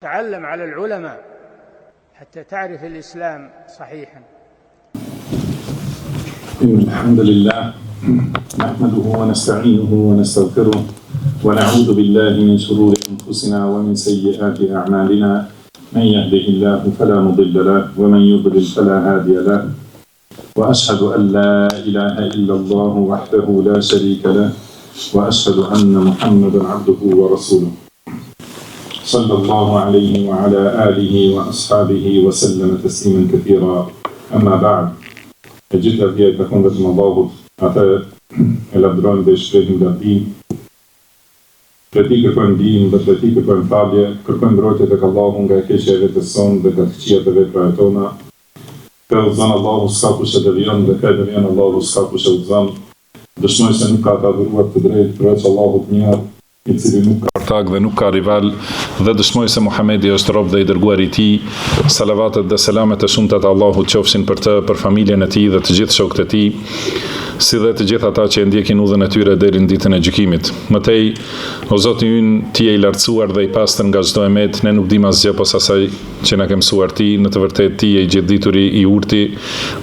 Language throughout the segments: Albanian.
تعلم على العلماء حتى تعرف الإسلام صحيحا. إن الحمد لله نحمده ونستعينه ونستغفره ونعوذ بالله من شرور أنفسنا ومن سيئات أعمالنا من يهده الله فلا مضل له ومن يضلل فلا هادي له وأشهد أن لا إله إلا الله وحده لا شريك له وأشهد أن محمدا عبده ورسوله صلى الله عليه وعلى آله وأصحابه وسلم تسليما كثيرا أما بعد أجد في تكون ذات المضاغط أتى الأبدران دي شريهم دابين Këti kërkojmë ndihmë dhe këti kërkojmë falje, kërkojmë mbrojtje tek Allahu nga keqja e vetes sonë dhe nga të këqijat e veprave tona. Ka udhëzon Allahu s'ka kush e devijon dhe ka devijon Allahu s'ka kush e udhëzon. Dëshmoj se nuk ka të adhuruar të drejtë përveç Allahut një, i cili nuk ka ortak dhe nuk ka rival, dhe dëshmoj se Muhamedi është rob dhe i dërguar i tij. Salavatet dhe selamet e shumta të Allahut qofshin për të, për familjen e tij dhe të gjithë shokët e tij, si dhe të gjithë ata që e ndjekin udhën e tyre deri në ditën e gjykimit. Mëtej, o Zoti ynë, ti je i lartësuar dhe i pastër nga çdo emet, ne nuk dim asgjë posa asaj që na ke mësuar ti, në të vërtetë ti je i gjithdituri, i urti.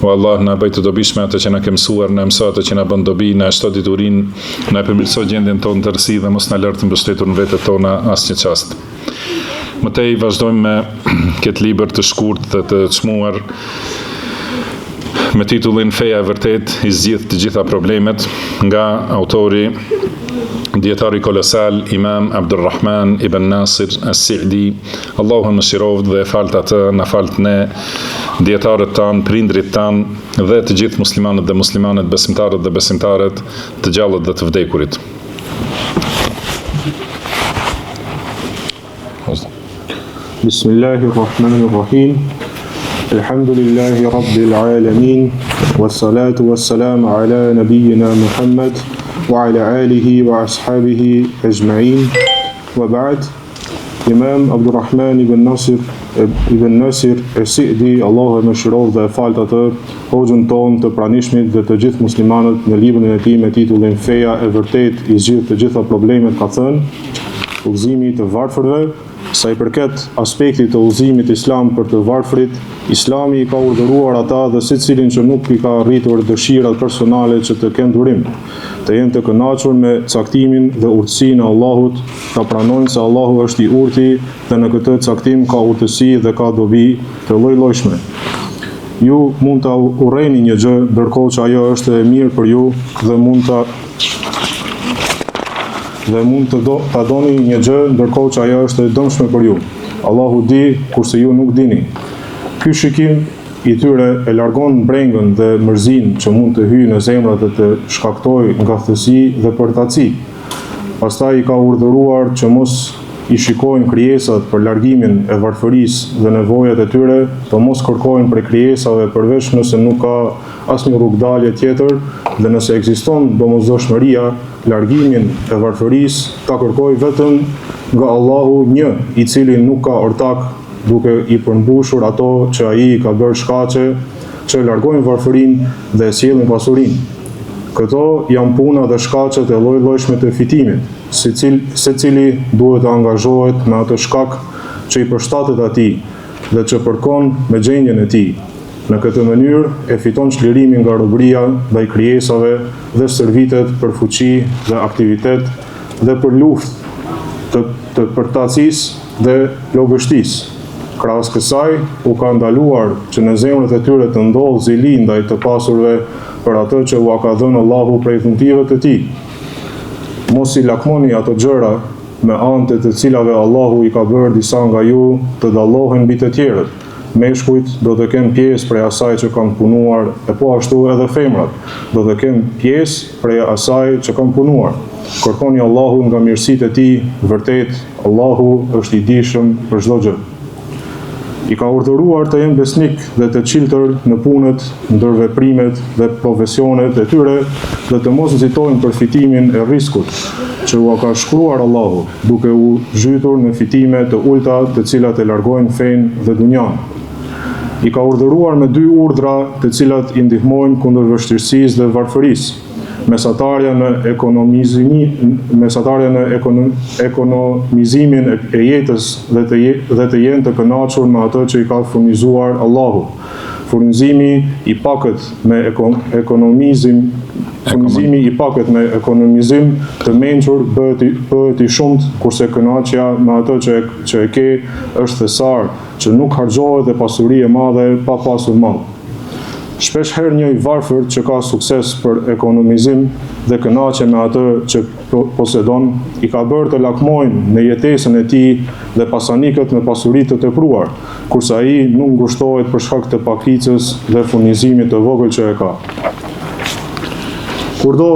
O Allah, na bëj të dobishme atë që na ke mësuar, na mëso atë që na bën dobi, na shto diturinë, na përmirëso gjendjen tonë të rësi dhe mos na lër të mbështetur në vetët tona asnjë çast. Mëtej, vazhdojmë me këtë libër të shkurt dhe të çmuar me titullin Feja e vërtet i zgjidh të gjitha problemet, nga autori dietari kolosal Imam Abdulrahman ibn Nasir as-Sa'di, Allahu më shirovë dhe falt atë, na falt ne, dietarët tanë, prindrit tanë dhe të gjithë muslimanët dhe muslimanet, besimtarët dhe besimtaret, të gjallët dhe të vdekurit. Bismillahirrahmanirrahim. Alhamdulillahi Rabbil Alamin, wassalatu wassalamu ala nabiyyina Muhammad wa ala alihi wa ashabihi ajma'in, wa ba'd. Imam Abdulrahman ibn Nasir as-Sa'di, Allahu më shirov dhe falt atë, hoxhën tonë të pranishmit dhe të gjithë muslimanët, në librin e tij me titullin Feja e vërtet i zgjidh të gjitha problemet, ka thënë: udhëzimi të varfërve. Sa i përket aspektit të udhëzimit islam për të varfrit, Islami i ka urdhëruar ata dhe secilin që nuk i ka arritur dëshirat personale që të kenë durim, të jenë të kënaqur me caktimin dhe urtësinë e Allahut, ta pranojnë se Allahu është i urti dhe në këtë caktim ka urtësi dhe ka dobi të lloj-llojshme. Ju mund ta urreni një gjë, ndërkohë që ajo është e mirë për ju dhe mund ta doni një gjë, ndërkohë që ajo është e dëmshme për ju. Allahu di, kurse ju nuk dini. Ky shikim i tyre e largon brengën dhe mërzin që mund të hyjë në zemrat dhe të shkaktojë ngathtësi dhe përtaci. Pastaj i ka urdhëruar që mos i shikojnë krijesat për largimin e varfërisë dhe nevojat e tyre, të mos kërkojnë prej krijesave përveç nëse nuk ka asnjë rrugdalje tjetër, dhe nëse ekziston domosdoshmëria, largimin e varfërisë ta kërkojë vetëm nga Allahu një, i cili nuk ka ortak, duke i përmbushur ato që ai i ka bërë shkaqe që largojnë varfërinë dhe sjellin pasurinë. Këto janë puna dhe shkaqet e lloj-llojshme të fitimit, secili duhet të angazhohet me atë shkak që i përshtatet atij dhe që përkon me gjendjen e tij. Në këtë mënyrë e fiton çlirimin nga robëria ndaj krijesave dhe stërvitet për fuqi dhe aktivitet dhe për luftë të përtacisë dhe logështisë. Krahas kësaj, u ka ndaluar që në zemrat e tyre të ndodhë zili ndaj të pasurve për atë që u ka dhënë Allahu prej dhuntive të tij. Mos i lakmoni ato gjëra me anë të cilave Allahu i ka bërë disa nga ju të dallohen mbi të tjerët. Meshkujt do të kenë pjesë prej asaj që kanë punuar, e po ashtu edhe femrat do të kenë pjesë prej asaj që kanë punuar. Kërkoni Allahun nga mirësitë e tij, vërtet Allahu është i dijshëm për çdo gjë. I ka urdhëruar të jenë besnik dhe të qiltër në punët, ndër veprimet dhe profesionet e tyre, dhe të mos nxitojnë për fitimin e riskut që u ka shkruar Allahu, duke u zhytur në fitime të ulta të cilat e largojnë fenë dhe dunjan. I ka urdhëruar me dy urdhra të cilat i ndihmojnë kundër vështirësisë dhe varfërisë. mesatarja në ekonomizimin e jetës dhe të jenë të kënaqur me atë që i ka furnizuar Allahu. Furnizimi i pakët me ekonomizim të mençur bëhet i shumt, kurse kënaqja me atë që e ke është thesar, që nuk harxohet dhe pasuri e madhe pa pasur madh. Shpesh herë një i varfër që ka sukses për ekonomizim dhe kënaqje me atë që posedon, i ka bërë të lakmojnë në jetesën e tij dhe pasanikët me pasuri të tepruar, kurse ai nuk ngushtohet për shkak të pakicës dhe furnizimit të vogël që e ka. Kurdo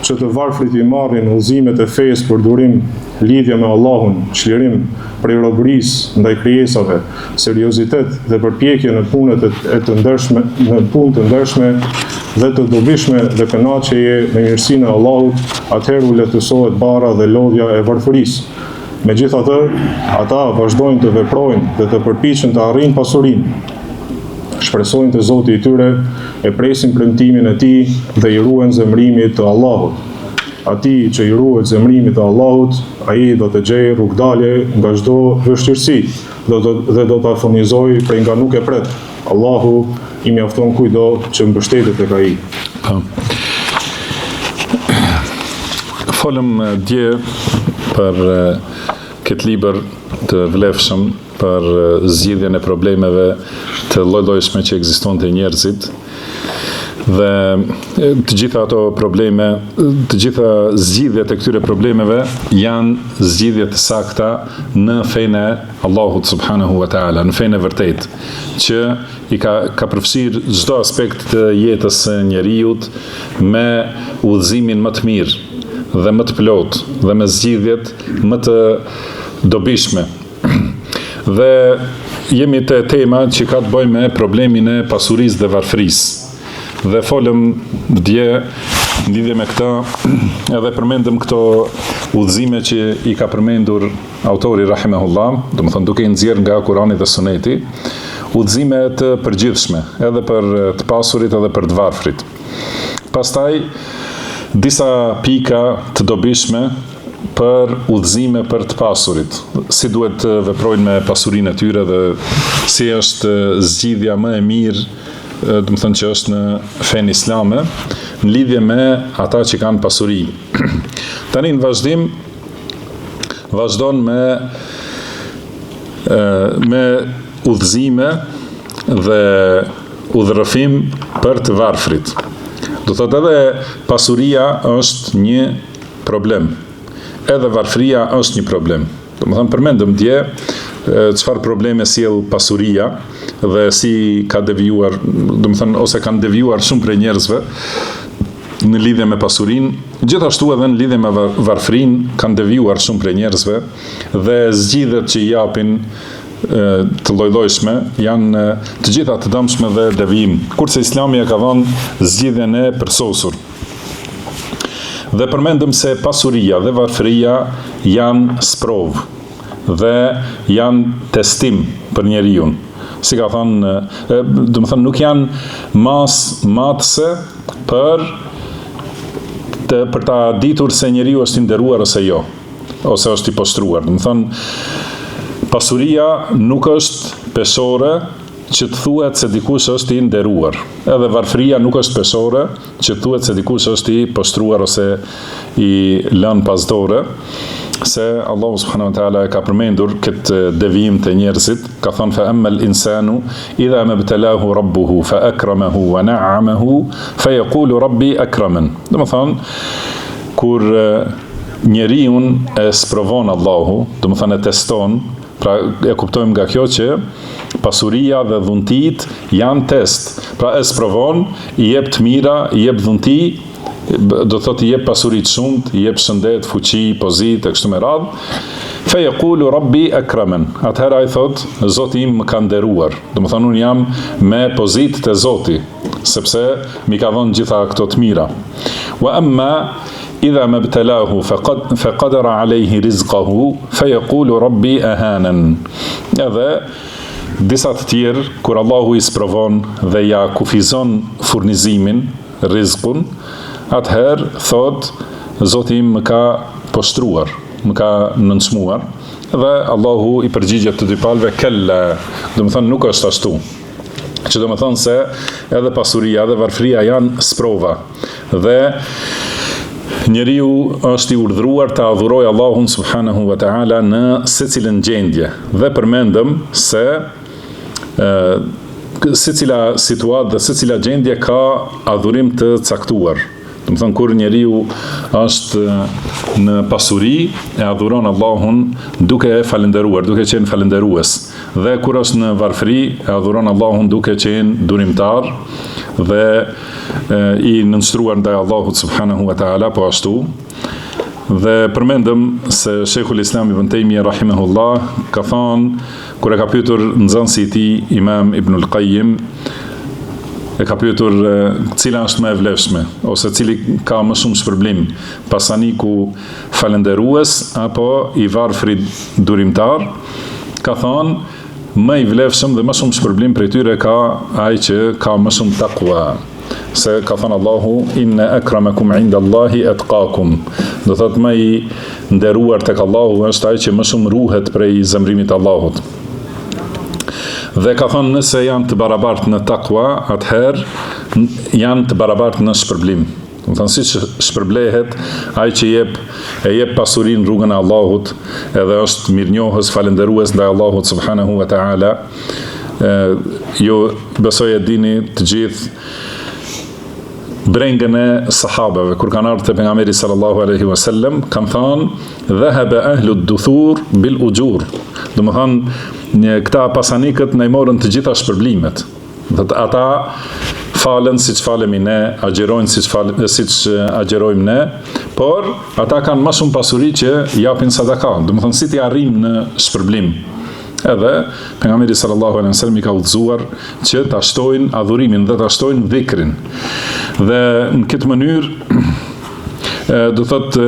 që të varfrit i marrin udhëzimet e fesë për durim, lidhje me Allahun, çlirim prej robërisë ndaj krijesave, seriozitet dhe përpjekje në punë të ndershme dhe të dobishme dhe kënaqjeje me mirësinë e Allahut, atëherë u lehtësohet bara dhe lodhja e varfërisë. Megjithatë, ata vazhdojnë të veprojnë dhe të përpiqen të arrijnë pasurinë. Shpresojnë te Zoti i tyre, e presin premtimin e tij dhe i ruajnë zemrimit të Allahut. Ati që i ruhet zemrimit të Allahut, ai do të gjejë rrugdalje nga çdo vështirësi dhe do ta furnizojë prej nga nuk e pret. Allahu i mjafton kujdo që mbështetet tek ai. Folëm dje për këtë libër të vlefshëm për zgjidhjen e problemeve të lloj-llojshme që ekzistojnë te njerëzit. Dhe të gjitha ato probleme, të gjitha zgjidhjet e këtyre problemeve janë zgjidhje të sakta në fenë e Allahut subhanahu wa taala, në fenë e vërtetë, që i ka përfshirë çdo aspekt të jetës së njerëzit me udhëzimin më të mirë dhe më të plot dhe me zgjidhjet më të dobishme. Dhe jemi te tema që ka të bëjë me problemin e pasurisë dhe varfërisë. Dhe folëm dje në lidhje me këta, edhe përmendëm këto udhëzime që i ka përmendur autori rahimahullah, domethënë duke i nxjerrë nga Kurani dhe Suneti, udhëzime të përgjithshme, edhe për të pasurit edhe për të varfrit. Pastaj disa pika të dobishme për udhëzime për të pasurit, si duhet të veprojnë me pasurinë e tyre dhe si është zgjidhja më e mirë, do të thënë që është në fenë islame, në lidhje me ata që kanë pasuri. Tani në vazhdim, vazhdon me udhëzime dhe udhërrëfim për të varfrit. Do thotë edhe pasuria është një problem, edhe varfëria është një problem. Do të thënë përmendëm dje çfarë probleme sjell pasuria dhe si ka devijuar, do të thënë ose kanë devijuar shumë prej njerëzve në lidhje me pasurinë, gjithashtu edhe në lidhje me varfërinë kanë devijuar shumë prej njerëzve dhe zgjidhjet që i japin të lloj-llojshme janë të gjitha të dëmshme dhe devijim, kurse Islami e ka dhënë zgjidhjen e përsosur. Dhe përmendëm se pasuria dhe varfëria janë sprov dhe janë testim për njeriu. Si ka thënë, do të thënë nuk janë matëse për ta ditur se njeriu është i nderuar ose jo, ose është i poshtruar. Do të thënë, pasuria nuk është peshore që të thuhet se dikush është i nderuar. Edhe varfëria nuk është peshore që të thuhet se dikush është i poshtruar ose i lënë pasdore, se Allahu subhanahu wa taala e ka përmendur këtë devijim të njerëzit, ka thënë fa amma al-insanu idha mabtalahu rabbuhu fa akramahu wa na'amahu fa yaqulu rabbi akraman. Do të thonë kur njeriu e sprovon Allahu, do të thonë e teston, pra e kuptojmë nga kjo që pasuria dhe dhuntit janë test. Pra e sprovon, i jep të mira, i jep dhunti, do thotë i jep pasuri të shumt, i jep shëndet, fuqi, pozitë e kështu me radhë. Fa yaqulu rabbi akraman. Atëherë ai thotë Zoti im më ka nderuar. Do të thonë unë jam me pozitë të Zoti, sepse mi ka dhënë gjitha këto të mira. Wa amma idha mabtalahu faqadara alayhi rizqahu fa yaqulu rabbi ahanan. Edhe disa të tjerë kur Allahu i sprovon dhe ja kufizon furnizimin, rizqun, atëherë thot Zoti im më ka poshtruar, më ka nënçmuar, dhe Allahu i përgjigjet të dy palëve kella, do të thonë nuk është ashtu. Që do të thonë se edhe pasuria dhe varfëria janë sprova dhe njeriu është i urdhëruar të adhurojë Allahun subhanahu wa taala në secilën gjendje dhe përmendëm se secila situatë dhe secila gjendje ka adhurim të caktuar. Do të thonë kur njeriu është në pasuri e adhuron Allahun duke e falendëruar, duke qenë falendërues, dhe kur është në varfëri e adhuron Allahun duke qenë durimtar dhe i nënshtruar ndaj Allahut subhanahu wa taala, po ashtu. Dhe përmendëm se Sheikhul Islam Ibn Taymija rahimahullah ka thënë kur e ka pyetur nxënësi i tij Imam Ibnul Qayyim, e ka pyetur cila është më e vlefshme ose cili ka më shumë shpërblim, pasaniku falendërues apo i varfëri durimtar, ka thënë më i vlefshëm dhe më shumë shpërblim prej tyre ka ai që ka më shumë takwa. Se ka thënë Allahu inna akramakum indallahi atqakum, do thotë më i nderuar tek Allahu është ai që më shumë ruhet prej zemrimit të Allahut. Dhe ka thënë nëse janë të barabartë në takwa, atëherë janë të barabartë në shpërblim. Do të thonë siç shpërblehet ai që e jep pasurinë në rrugën e Allahut, edhe është mirënjohës, falendërues ndaj Allahut subhanahu wa taala. Ju besoj e dini të gjithë brengën e sahabeve, kur kanë ardhur te pejgamberi sallallahu alaihi wasallam, kanë thënë dhahaba ahlu ad-duthur bil ujur. Do të thonë këta pasanikët ne morën të gjitha shpërblimet. Ata falen siç falemi ne, agjerojnë siç agjerojmë ne, por ata kanë më shumë pasuri që japin sadaka. Do të thonë si ti arrim në shpërblim. Edhe pejgamberi sallallahu alaihi wasallam i ka udhëzuar që ta shtojnë adhurimin dhe ta shtojnë dhikrin. Dhe në këtë mënyrë do thotë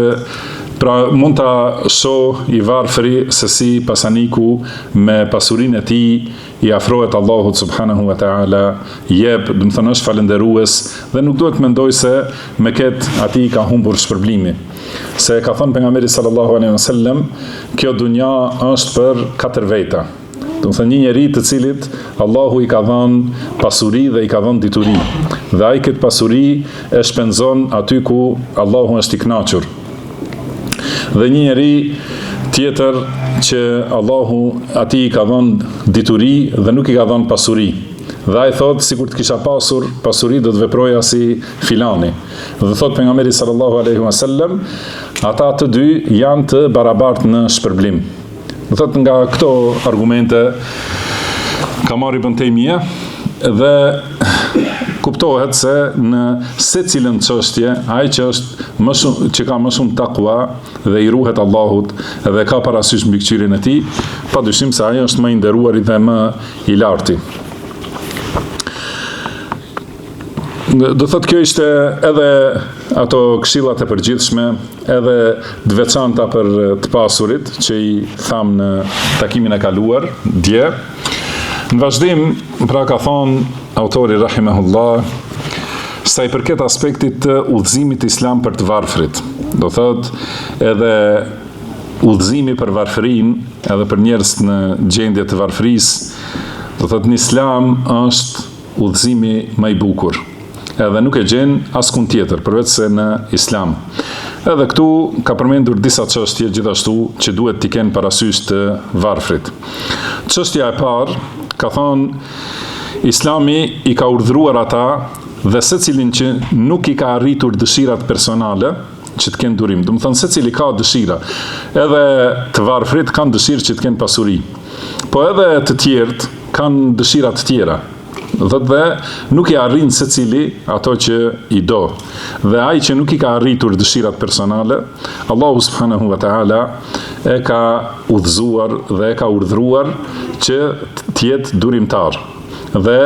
pra mund ta shoh i varfëri se si pasaniku me pasurinë e tij i afrohet Allahut subhanahu wa taala, jep, do të thonë është falendërues dhe nuk duhet mendoj se me këtë atij ka humbur shpërblimi. Se ka thënë pejgamberi sallallahu alaihi wasallam, kjo dunja është për 4 veta. Do të thënë një njeri të cilit Allahu i ka dhënë pasuri dhe i ka dhënë dituri. Dhe ai këtë pasuri e shpenzon aty ku Allahu është i kënaqur. Dhe një njeri tjetër që Allahu atij i ka dhënë dituri dhe nuk i ka dhënë pasuri. Dhe ai thotë sikur të kisha pasur pasuri do të veproja si filani. Dhe thotë pejgamberi sallallahu alaihi wasallam, ata të dy janë të barabartë në shpërblim. Do thotë nga këto argumente ka marrë Ibn Taymija dhe kuptohet se në secilën çështje ai që është më shumë, që ka më shumë takwa dhe i ruhet Allahut dhe ka parasysh mbikëqyrjen e tij, padyshim se ai është më i nderuari dhe më i larti. Do thotë kjo ishte edhe ato këshillat e përgjithshme, edhe të veçanta për të pasurit që i tham në takimin e kaluar dje. Në vazhdim, pra ka thonë autori rahimahullah, sa i përket aspektit të udhëzimit islam për të varfrit. Do thotë edhe udhëzimi për varfrin, edhe për njerëz në gjendje të varfrisë, do thotë në islam është udhëzimi më i bukur. Edhe nuk e gjen askund tjetër përveç se në islam. Edhe këtu ka përmendur disa çështje gjithashtu që duhet t'i kenë parasysh të varfrit. Çështja e parë ka thonë Islami i ka urdhëruar ata dhe secilin që nuk i ka arritur dëshirat personale që të kenë durim. Do të thonë secili ka dëshira. Edhe të varfrit kanë dëshirë që të kenë pasuri. Po edhe të tjerët kanë dëshira të tjera. Dhe nuk i arrin secili ato që i do. Dhe ai që nuk i ka arritur dëshirat personale, Allahu subhanahu wa taala e ka udhëzuar dhe e ka urdhëruar që të jetë durimtar dhe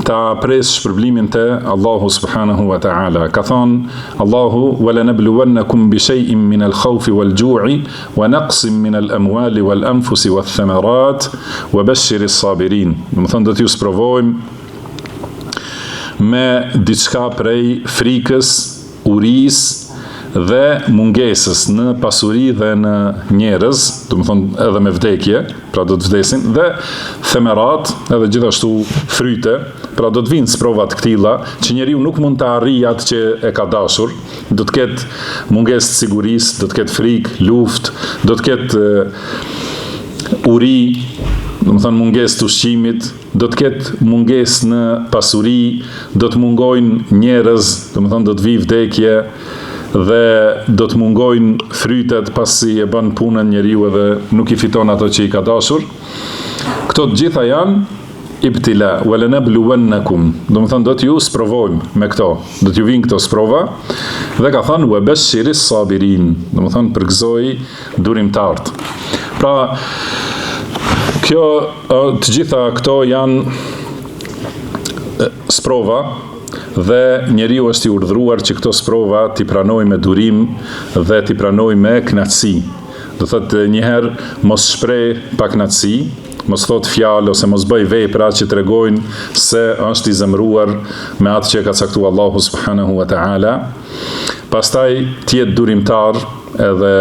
ta pres shpërblimin te Allahu subhanahu wa taala. Ka thonë Allahu walanabluwannakum bi shay'in min al-khawfi wal-ju'i wa naqsin min al-amwali wal-anfusi wath-thamarat wa bashshir as-sabirin. Do të thonë do t'ju sprovojmë me diçka prej frikës, urisë dhe mungesës në pasuri dhe në njerëz, do të thonë edhe me vdekje, pra do të vdesin, dhe themerat, edhe gjithashtu fryte, pra do të vinë sprovat këtilla, që njeriu nuk mund të arrijë atë që e ka dashur, do të ketë mungesë të sigurisë, do të ketë frikë, luftë, do të ketë uri, do të thonë mungesë të ushqimit, do të ketë mungesë në pasuri, do të mungojnë njerëz, do të thonë do të vijë vdekje, dhe do të mungojnë frytet pasi e bën punën njeriu edhe nuk i fiton ato që i ka dashur. Këto të gjitha janë ibtila, walanabluwannakum. Do të thonë do t'ju sprovojmë me këto, do t'ju vinë këto sprova, dhe ka thënë wa bashiris sabirin, do të thonë përgëzoi durimtarët. Pra, të gjitha këto janë sprova, dhe njeriu është i urdhëruar që këto sprova t'i pranoj me durim dhe t'i pranoj me kënaqësi. Do thotë njëherë mos shpreh pa kënaqësi, mos thot fjalë ose mos bëj vepra që tregojnë se është i zemëruar me atë që ka caktuar Allahu subhanahu wa taala. Pastaj të jetë durimtar edhe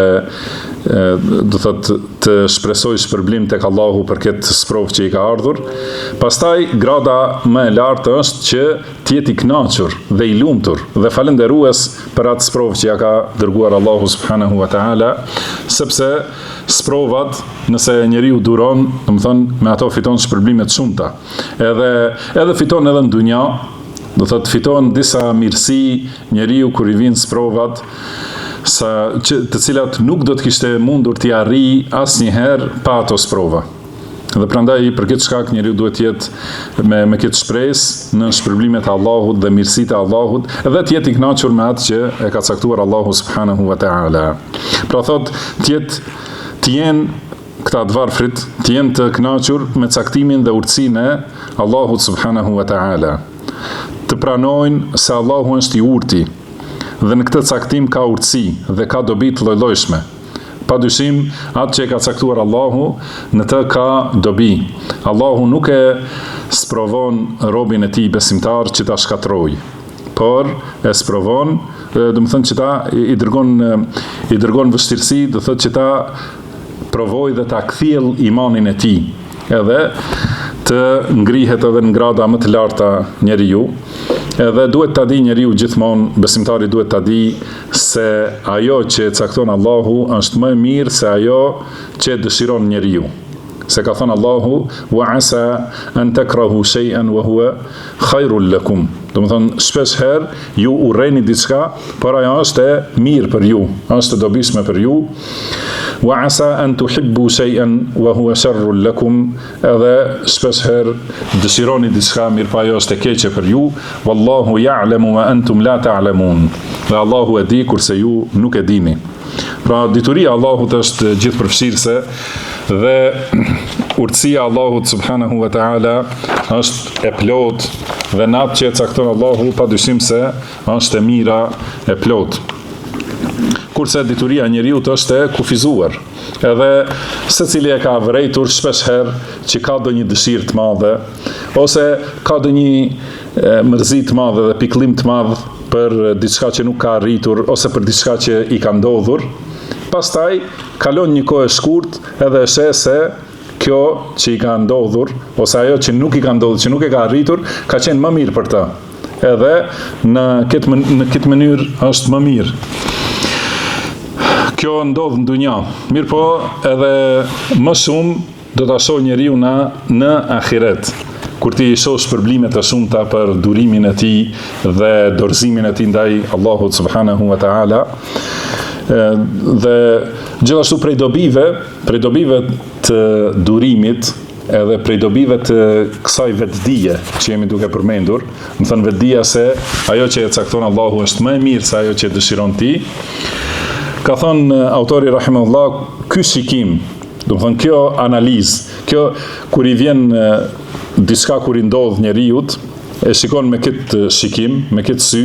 do thotë të shpresoj shpërblim tek Allahu për këtë sprovë që i ka ardhur. Pastaj grada më e lartë është që të jetë i kënaqur dhe i lumtur dhe falënderues për atë sprovë që ja ka dërguar Allahu subhanahu wa taala, sepse sprovat, nëse njeriu duron, do të thonë me ato fiton shpërblime të shumta. Edhe fiton edhe në dunja, do thotë fiton disa mirësi njeriu kur i vinë sprovat, të cilat nuk do të kishte mundur t'i arrijë asnjëherë pa ato sprova. Dhe prandaj për këtë shkak njeriu duhet të jetë me këtë shpresë në shpërblimet e Allahut dhe mirësitë e Allahut, dhe të jetë i kënaqur me atë që e ka caktuar Allahu subhanahu wa taala. Pra thotë të jenë këta të varfrit, të jenë të kënaqur me caktimin dhe urtësinë e Allahut subhanahu wa taala. Të pranojnë se Allahu është i urti, dhe në këtë caktim ka urtësi dhe ka dobi të lloj-llojshme. Padyshim, atë që e ka caktuar Allahu, në të ka dobi. Allahu nuk e sprovon robin e tij besimtar që ta shkatroj, por e sprovon, do të thënë që ta i dërgon vështirësi, do thotë që ta provoj dhe ta kthjell imanin e tij, edhe të ngrihet edhe në grada më të larta njeriu. Edhe duhet ta di njeriu gjithmonë, besimtari duhet ta di se ajo që cakton Allahu është më e mirë se ajo që dëshiron njeriu. Se ka thënë Allahu, wa asa an takrahu shay'an wa huwa khairul lakum. Do të thonë shpesh herë ju urreni diçka, por ajo është e mirë për ju, është e dobishme për ju. Wa asa an tuhibbu shay'an wa huwa sharrul lakum. Edhe shpesh herë dëshironi diçka, mirë pa ajo është e keqe për ju. Wallahu ya'lamu wa antum la ta'lamun. Dhe Allahu e di kurse ju nuk e dini. Pra dituria Allahut është gjithëpërfshirëse dhe urtësia Allahut subhanahu wa taala është e plot, dhe në atë që e cakton Allahu padyshim se është e mira e plot. Kurse dituria e njeriut është e kufizuar, edhe secili e ka vërejtur shpesh herë që ka ndonjë dëshirë të madhe, ose ka ndonjë mërzi të madhe dhe pikëllim të madh për diçka që nuk ka arritur ose për diçka që i ka ndodhur. Pastaj kalon një kohë e shkurtër edhe e sheh se kjo që i ka ndodhur ose ajo që nuk i ka ndodhur, që nuk e ka arritur, ka qenë më mirë për të. Edhe në këtë mënyrë është më mirë. Kjo ndodh në dunja, mirë po edhe më shumë do ta shoh njeriu në ahiret, kur ti i shoh shpërblimet e shumta për durimin e tij dhe dorëzimin e tij ndaj Allahut subhanahu wa taala. Dhe gjithashtu prej dobive të durimit edhe prej dobive të kësaj vetdije që jemi duke përmendur, më thënë vetdija se ajo që e cakton Allahu është më e mirë se ajo që dëshiron ti. Ka thënë autori rahimahullah, ky shikim, do të thënë kjo analizë, kjo kur i vjen diçka, kur i ndodh njeriut, e shikon me këtë shikim, me këtë sy,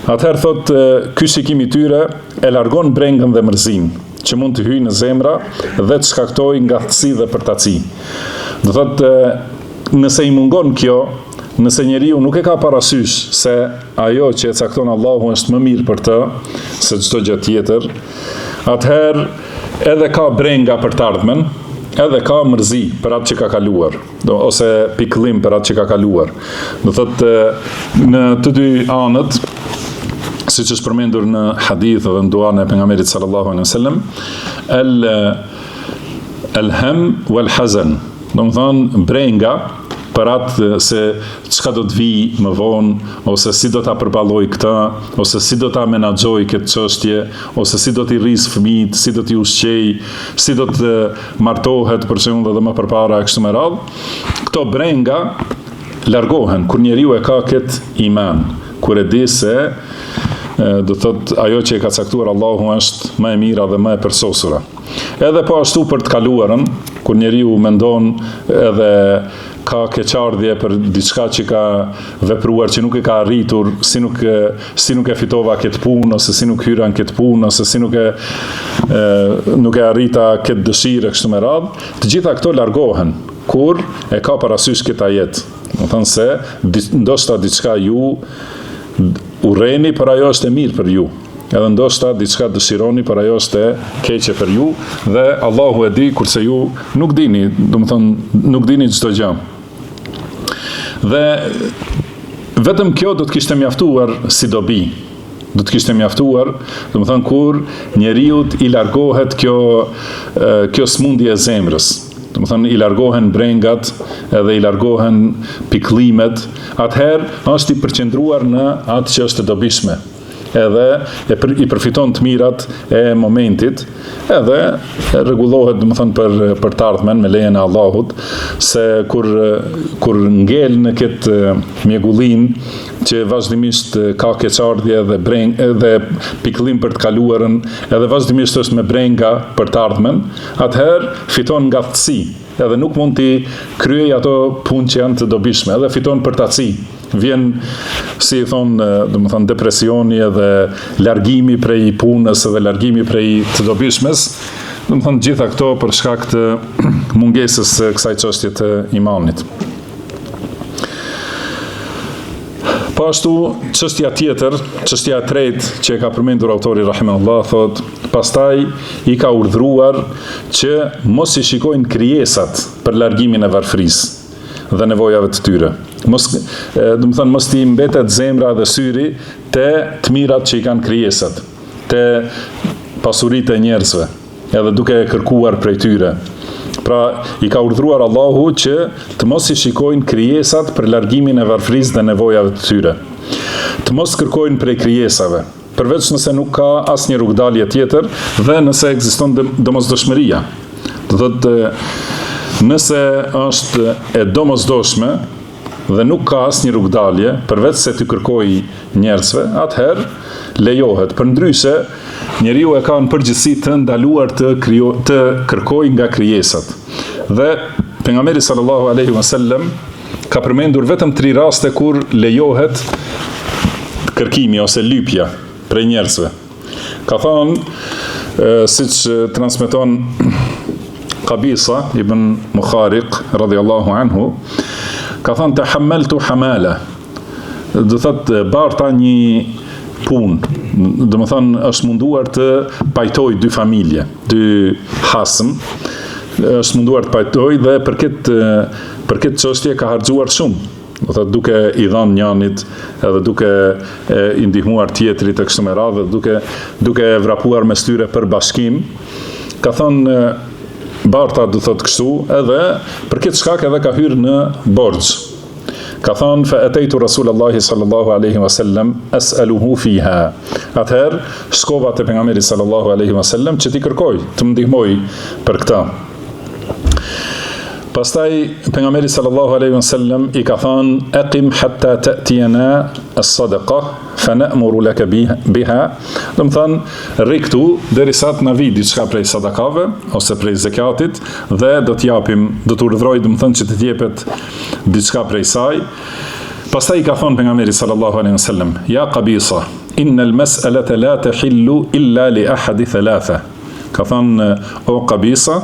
atëherë thotë ky shikim i tyre e largon brengën dhe mërzinë që mund të hyjë në zemra dhe të shkaktojë ngatësi dhe përtaci. Do thotë nëse i mungon kjo, nëse njeriu nuk e ka parasysh se ajo që e cakton Allahu është më mirë për të se çdo gjë tjetër, atëherë edhe ka brenga për të ardhmen, edhe ka mërzi për atë që ka kaluar, ose pikëllim për atë që ka kaluar. Do thotë në të dy anët, siç është përmendur në hadith dhe në duan e pejgamberit sallallahu alaihi wasallam, el-hem wal-hazan, do të thonë brenga për atë se çka do të vi më vonë, ose si do ta përballoj këtë, ose si do ta menaxhoj këtë çështje, ose si do t'i rris fëmijët, si do t'i ushqej, si do të martohet për shembull edhe më përpara kështu me radhë. Këto brenga largohen kur njeriu e ka këtë iman, kur e di se do thot ajo që e ka caktuar Allahu është më e mira dhe më e përsosura. Edhe po ashtu për të kaluarën, kur njeriu mendon edhe ka keqardhje për diçka që ka vepruar që nuk e ka arritur, si nuk e fitova këtë punë, ose si nuk hyra në këtë punë, ose si nuk e arrita këtë dëshirë kështu me radhë, të gjitha këto largohen kur e ka parasysh këtë ajet. Do thënë se ndoshta diçka ju urreni, por ajo është e mirë për ju. Edhe ndoshta diçka dëshironi, por ajo është e keqe për ju, dhe Allahu e di, kurse ju nuk dini, do të thonë nuk dini çdo gjë. Dhe vetëm kjo do të kishte mjaftuar si dobi. Do të kishte mjaftuar, do të thonë kur njeriu i largohet kjo smundje e zemrës. Do të thonë i largohen brengat, edhe i largohen pikëllimet, atëherë është i përqendruar në atë që është e dobishme. Edhe i përfiton të mirat e momentit, edhe rregullohet, do të thonë për të ardhmen me lejen e Allahut, se kur ngel në këtë mjegullin që vazhdimisht ka keqardhje dhe pikëllim për të kaluarën, edhe vazhdimisht është me brenga për të ardhmen, atëherë fiton ngatësi, edhe nuk mund t'i kryej ato punë që janë të dobishme, edhe fiton përtaci. Vjen, si i thonë, do të thonë depresioni edhe largimi prej punës edhe largimi prej të dobishmes, do të thonë gjitha këto për shkak të mungesës së kësaj çështje të imanit. Po ashtu, çështja tjetër, çështja e tretë që e ka përmendur autori rahimahullah, thotë, pastaj i ka urdhëruar që mos i shikojnë krijesat për largimin e varfërisë dhe nevojave të tyre. Do të thonë mos t'i mbetet zemra dhe syri te të mirat që i kanë krijesat, te pasuritë e njerëzve, edhe duke kërkuar prej tyre. Pra, i ka urdhëruar Allahu që të mos i shikojnë krijesat për largimin e varfërisë dhe nevojave të tyre. Të mos kërkojnë prej krijesave, përveç nëse nuk ka asnjë rrugdalje tjetër dhe nëse ekziston domosdoshmëria. Do thotë, nëse është e domosdoshme dhe nuk ka asnjë rrugdalje, përveç se t'i kërkoj njerëzve, atëherë lejohet. Përndryshe, njeriu e ka në përgjithësi të ndaluar të kërkoj nga krijesat. Dhe pejgamberi sallallahu alaihi wasallam ka përmendur vetëm 3 raste kur lejohet kërkimi ose lypja prej njerëzve. Ka thonë, siç transmeton Qabisa ibn Mukhariq radhiyallahu anhu, ka thonë të hammeltu hamala, do thotë barta një punë, do më thonë është munduar të pajtoj 2 familje, 2 hasëm, është munduar të pajtoj dhe për këtë çështje ka harxuar shumë, do thotë duke i dhënë njënit, edhe duke i ndihmuar tjetrit e kështu me radhë, duke vrapuar mes tyre për bashkim. Ka thonë barta do thotë kështu, edhe për këtë shkak edhe ka hyrë në borxh. Ka thonë fa ataitu Rasulullahi sallallahu alaihi wasallam as'aluhu fiha. Atëherë shkova te pejgamberi sallallahu alaihi wasallam që t'i kërkoj, të më ndihmoj për këtë. Pastaj pejgamberi sallallahu alaihi wasallam i ka thonë aqim hatta ta'tiyana as-sadaqa fa na'muru laka biha. Do të thonë rri këtu derisa të na vi diçka prej sadakave ose prej zakatit dhe do t'japim, do të urdhëroj, do të thonë që të jepet diçka prej saj. Pastaj i ka thonë pejgamberi sallallahu alaihi wasallam ya Qabisa inna al-mas'alata la tahillu illa li ahadi thalatha. Ka thonë o Qabisa,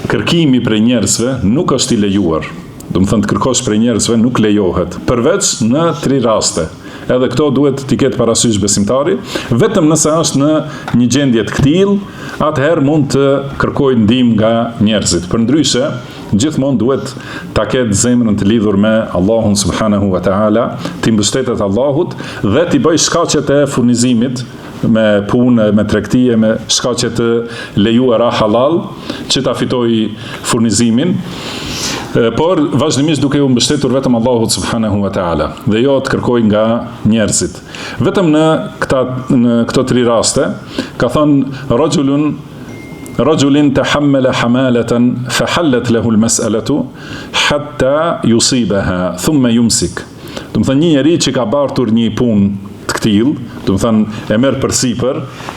kërkimi prej njerëzve nuk është i lejuar, do të thënë të kërkosh prej njerëzve nuk lejohet, përveç në 3 raste. Edhe këto duhet t'i ketë parasysh besimtari, vetëm nëse është në një gjendje të këtillë, atëherë mund të kërkojë ndihmë nga njerëzit. Përndryshe, gjithmonë duhet ta ketë zemrën të lidhur me Allahun subhanahu wa taala, t'i mbështetet Allahut dhe t'i bëj shkaqet e furnizimit me punë, me tregtie, me shkaqe të lejuara halal që ta fitojë furnizimin. Por vazhdimisht duke u mbështetur vetëm Allahut subhanahu wa taala dhe jo të kërkoj nga njerëzit. Vetëm në këto 3 raste ka thënë rajulun tahammala hamalatan fahallat lahu almas'alatu hatta yusibaha thumma yumsik. Do të thënë një njeri që ka bartur një punë të këtillë, do të thënë e merr përsipër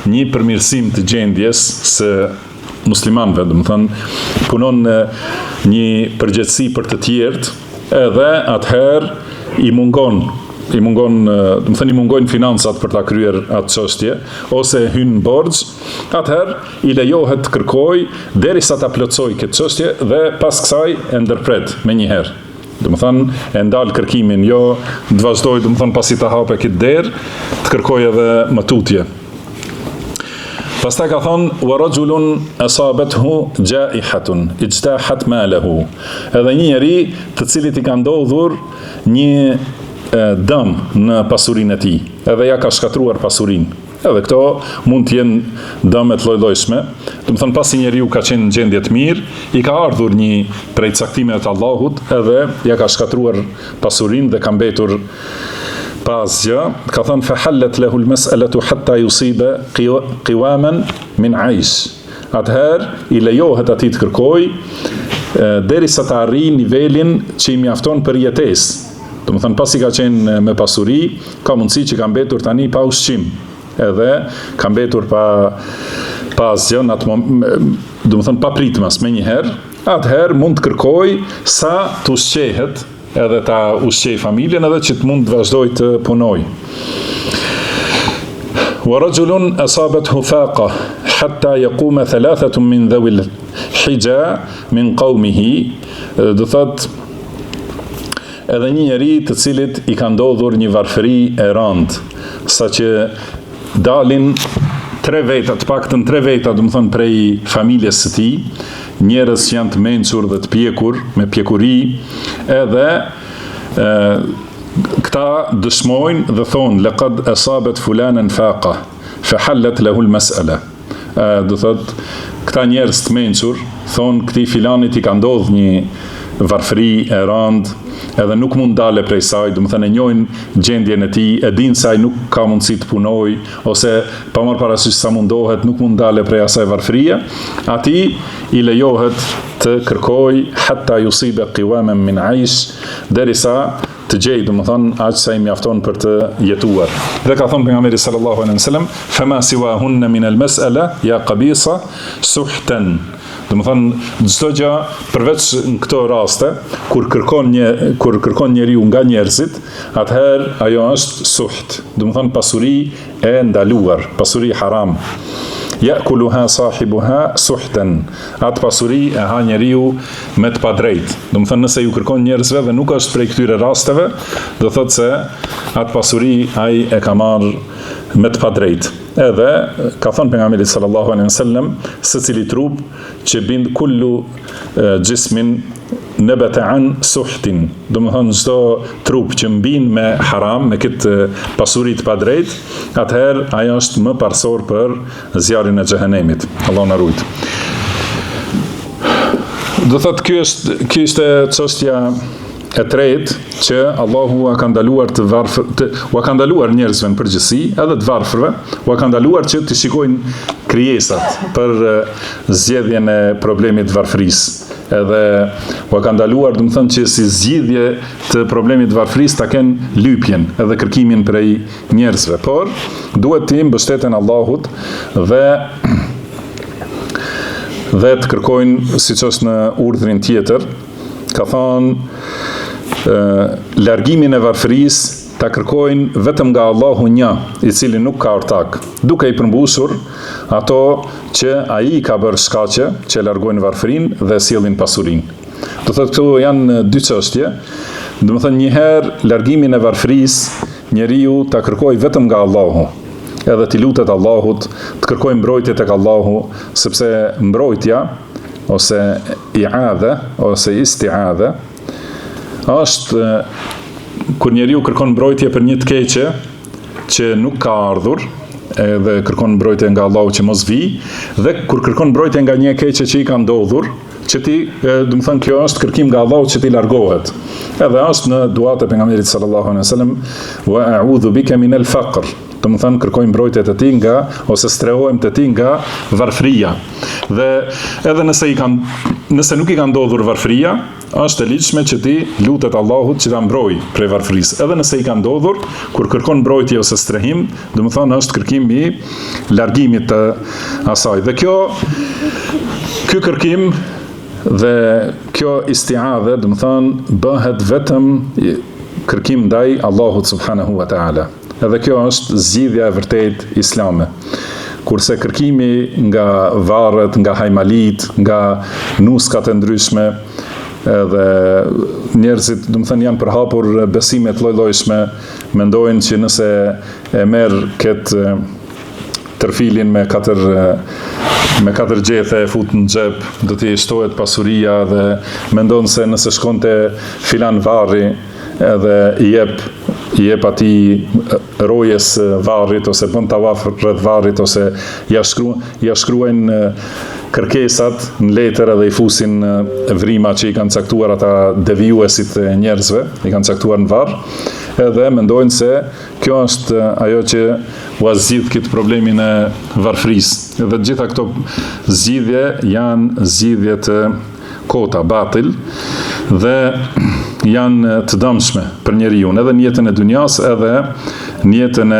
një përmirësim të gjendjes së muslimanëve, do të thënë punon në një përgjegjësi për të tjerët, edhe atëherë i mungon, do të thënë i mungojnë financat për ta kryer atë çështje, ose hyn në borxh, atëherë i lejohet të kërkojë derisa ta plotësojë këtë çështje dhe pas kësaj e ndërpret menjëherë. Do të thënë e ndal kërkimin, jo të vazhdoj, do të thënë pasi ta hape këtë derë, të kërkojë edhe më tutje. Pastaj ka thonë wa rajulun asabathu jaihatun ijtahat malahu. Edhe një njeri të cilit i ka ndodhur një dëm në pasurinë e tij, edhe ja ka shkatruar pasurinë. Edhe këto mund të jenë dëme të lloj-llojshme. Do të thënë pasi njeriu ka qenë në gjendje të mirë, i ka ardhur një prej caktimeve të Allahut, edhe ja ka shkatruar pasurinë dhe ka mbetur pa asgjë. Ka thënë fahallat lahu almas'alatu hatta yusiba qiwaman min 'aish. Atëherë i lejohet atij të kërkojë derisa të arrijë nivelin që i mjafton për jetesë. Do të thënë pasi ka qenë me pasuri, ka mundësi që ka mbetur tani pa ushqim, edhe ka mbetur pa asgjë, do të thënë pa pritmas menjëherë, atëherë mund të kërkojë sa të ushqehet, edhe ta ushqej familjen, edhe që të mund të vazhdoj të punoj. Wa rajulun asabathu faqa hatta yaquma thalathatun min dhawil hija min qawmihi. Do thotë edhe një njeri të cilit i ka ndodhur një varfëri e rëndë, saqë dalin 3 veta, të paktën 3 veta, do të thënë prej familjes së tij, njerëz që janë të mençur dhe të pjekur, me pjekuri, edhe këta dëshmojnë dhe thonë laqad asabat fulanan faqa fahallat lahu almas'ala. Do thotë këta njerëz të mençur thonë këtij filanit i ka ndodhur një varfëri e rëndë, edhe nuk mund dale prej saj, do të thënë e njohin gjendjen e tij, e dinë se ai nuk ka mundësi të punojë, ose pa marrë parasysh sa mundohet, nuk mund dale prej asaj varfërie, atij i lejohet të kërkojë hatta yusiba qiwaman min 'aish, derisa të gjej, do të thënë aq sa i mjafton për të jetuar. Dhe ka thënë pejgamberi sallallahu alaihi wasallam, fama siwahunna min al-mas'ala ya qabisa suhtan. Do të thënë çdo gjë përveç në këto raste kur kërkon njeriu nga njerëzit, atëherë ajo është suht, do të thënë pasuri e ndaluar, pasuri haram. Ya'kuluha sahibuha suhtan. Atë pasuri e ha njeriu me të padrejtë. Do të thënë nëse ju kërkon njerëzve dhe nuk është prej këtyre rasteve, do thotë se atë pasuri ai e ka marrë me të padrejtë. Edhe ka thënë pejgamberi sallallahu alaihi wasallam, secili trup që bind kullu gjismin nebete an suhtin, do të thënë çdo trup që mbin me haram, me këtë pasuri të padrejtë, atëherë ajo është më parsor për zjarrin e xhehenemit. Allahu na ruaj. Do thotë ky ishte çështja e tretë që Allahu ka ndaluar ka ndaluar njerëzve në përgjithësi, edhe të varfërve, ka ndaluar që të shikojnë krijesat për zgjedhjen e problemit të varfërisë. Edhe ka ndaluar, do të thënë që si zgjidhje të problemit të varfërisë ta kenë lypjen edhe kërkimin prej njerëzve, por duhet të mbështeten Allahut dhe të kërkojnë, siç është në urdhrin tjetër, ka thonë largimin e varfërisë ta kërkojnë vetëm nga Allahu një, i cili nuk ka ortak, duke i përmbushur ato që ai ka bërë shkaqe që largojnë varfërinë dhe sjellin pasurinë. Do thotë këto janë dy çështje. Do të thënë njëherë largimin e varfërisë njeriu ta kërkoj vetëm nga Allahu. Edhe t'i lutet Allahut, të kërkoj mbrojtje tek Allahu, sepse mbrojtja ose i'adha ose isti'adha është kur njeriu kërkon mbrojtje për një të keqe që nuk ka ardhur, edhe kërkon mbrojtje nga Allahu që mos vi, dhe kur kërkon mbrojtje nga një keqe që i ka ndodhur, që ti, do të thënë, kjo është kërkim nga Allahu që ti largohet. Edhe është në duat e pejgamberit sallallahu alaihi wasallam, wa a'udhu bika min al-faqr. Do të thënë, kërkojmë mbrojtje të ti nga, ose strehohem të ti nga varfëria. Dhe edhe nëse nuk i ka ndodhur varfëria, është e ligjshme që ti lutet Allahut që ta mbrojë prej varfërisë. Edhe nëse i ka ndodhur, kur kërkon mbrojtje ose strehim, do të thënë është kërkim i largimit të asaj. Dhe ky kërkim dhe kjo isti'adhe, do të thënë, bëhet vetëm kërkim ndaj Allahut subhanahu wa ta'ala. Edhe kjo është zgjidhja e vërtet islame. Kurse kërkimi nga varret, nga hajmalit, nga nuskat e ndryshme, edhe njerëzit, do të thënë, janë përhapur besime të lloj-llojshme, mendojnë që nëse e merr këtë tërfilin me katër gjethe e fut në xhep, do t'i shtohet pasuria, dhe mendon se nëse shkonte filan varri edhe i jep atij rojes varrit, ose bën tavaf rreth varrit, ose ja shkruajnë kërkesat në letër edhe i fusin vrima që i kanë caktuar ata devijuesit e njerëzve, i kanë caktuar në varr, edhe mendojnë se kjo është ajo që u zgjidh këtë problemin e varfërisë. Dhe gjitha këto zgjidhje janë zgjidhje të kota, batil, dhe janë të dëmshme për njeriu, edhe në jetën e dunjas, edhe në jetën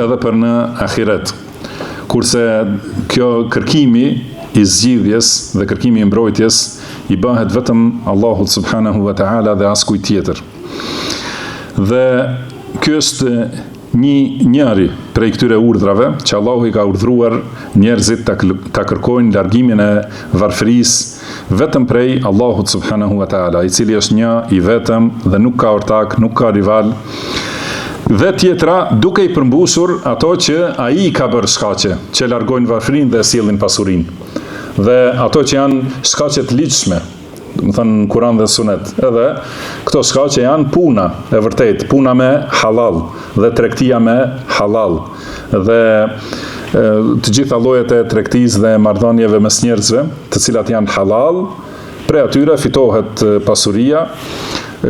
edhe për në ahiret. Kurse kjo kërkimi i zgjidhjes dhe kërkimi i mbrojtjes i bëhet vetëm Allahut subhanahu wa ta'ala dhe askujt tjetër. Dhe ky është njëri prej këtyre urdhrave që Allahu i ka urdhruar njerëzit ta kërkojnë largimin e varfërisë vetëm prej Allahut subhanahu wa ta'ala, i cili është një i vetëm dhe nuk ka ortak, nuk ka rival, dhe tjetra duke i përmbushur ato që ai ka bërë shkaqe, që largojnë varfërinë dhe sjellin pasurinë. Dhe ato që janë shkaqe të ligjshme, do të thënë Kur'an dhe Sunet. Edhe këto shkaqe janë puna e vërtet, puna me halal dhe tregtia me halal. Dhe të gjitha llojet e tregtisë dhe marrëdhënieve mes njerëzve, të cilat janë halal, prej atyre fitohet pasuria.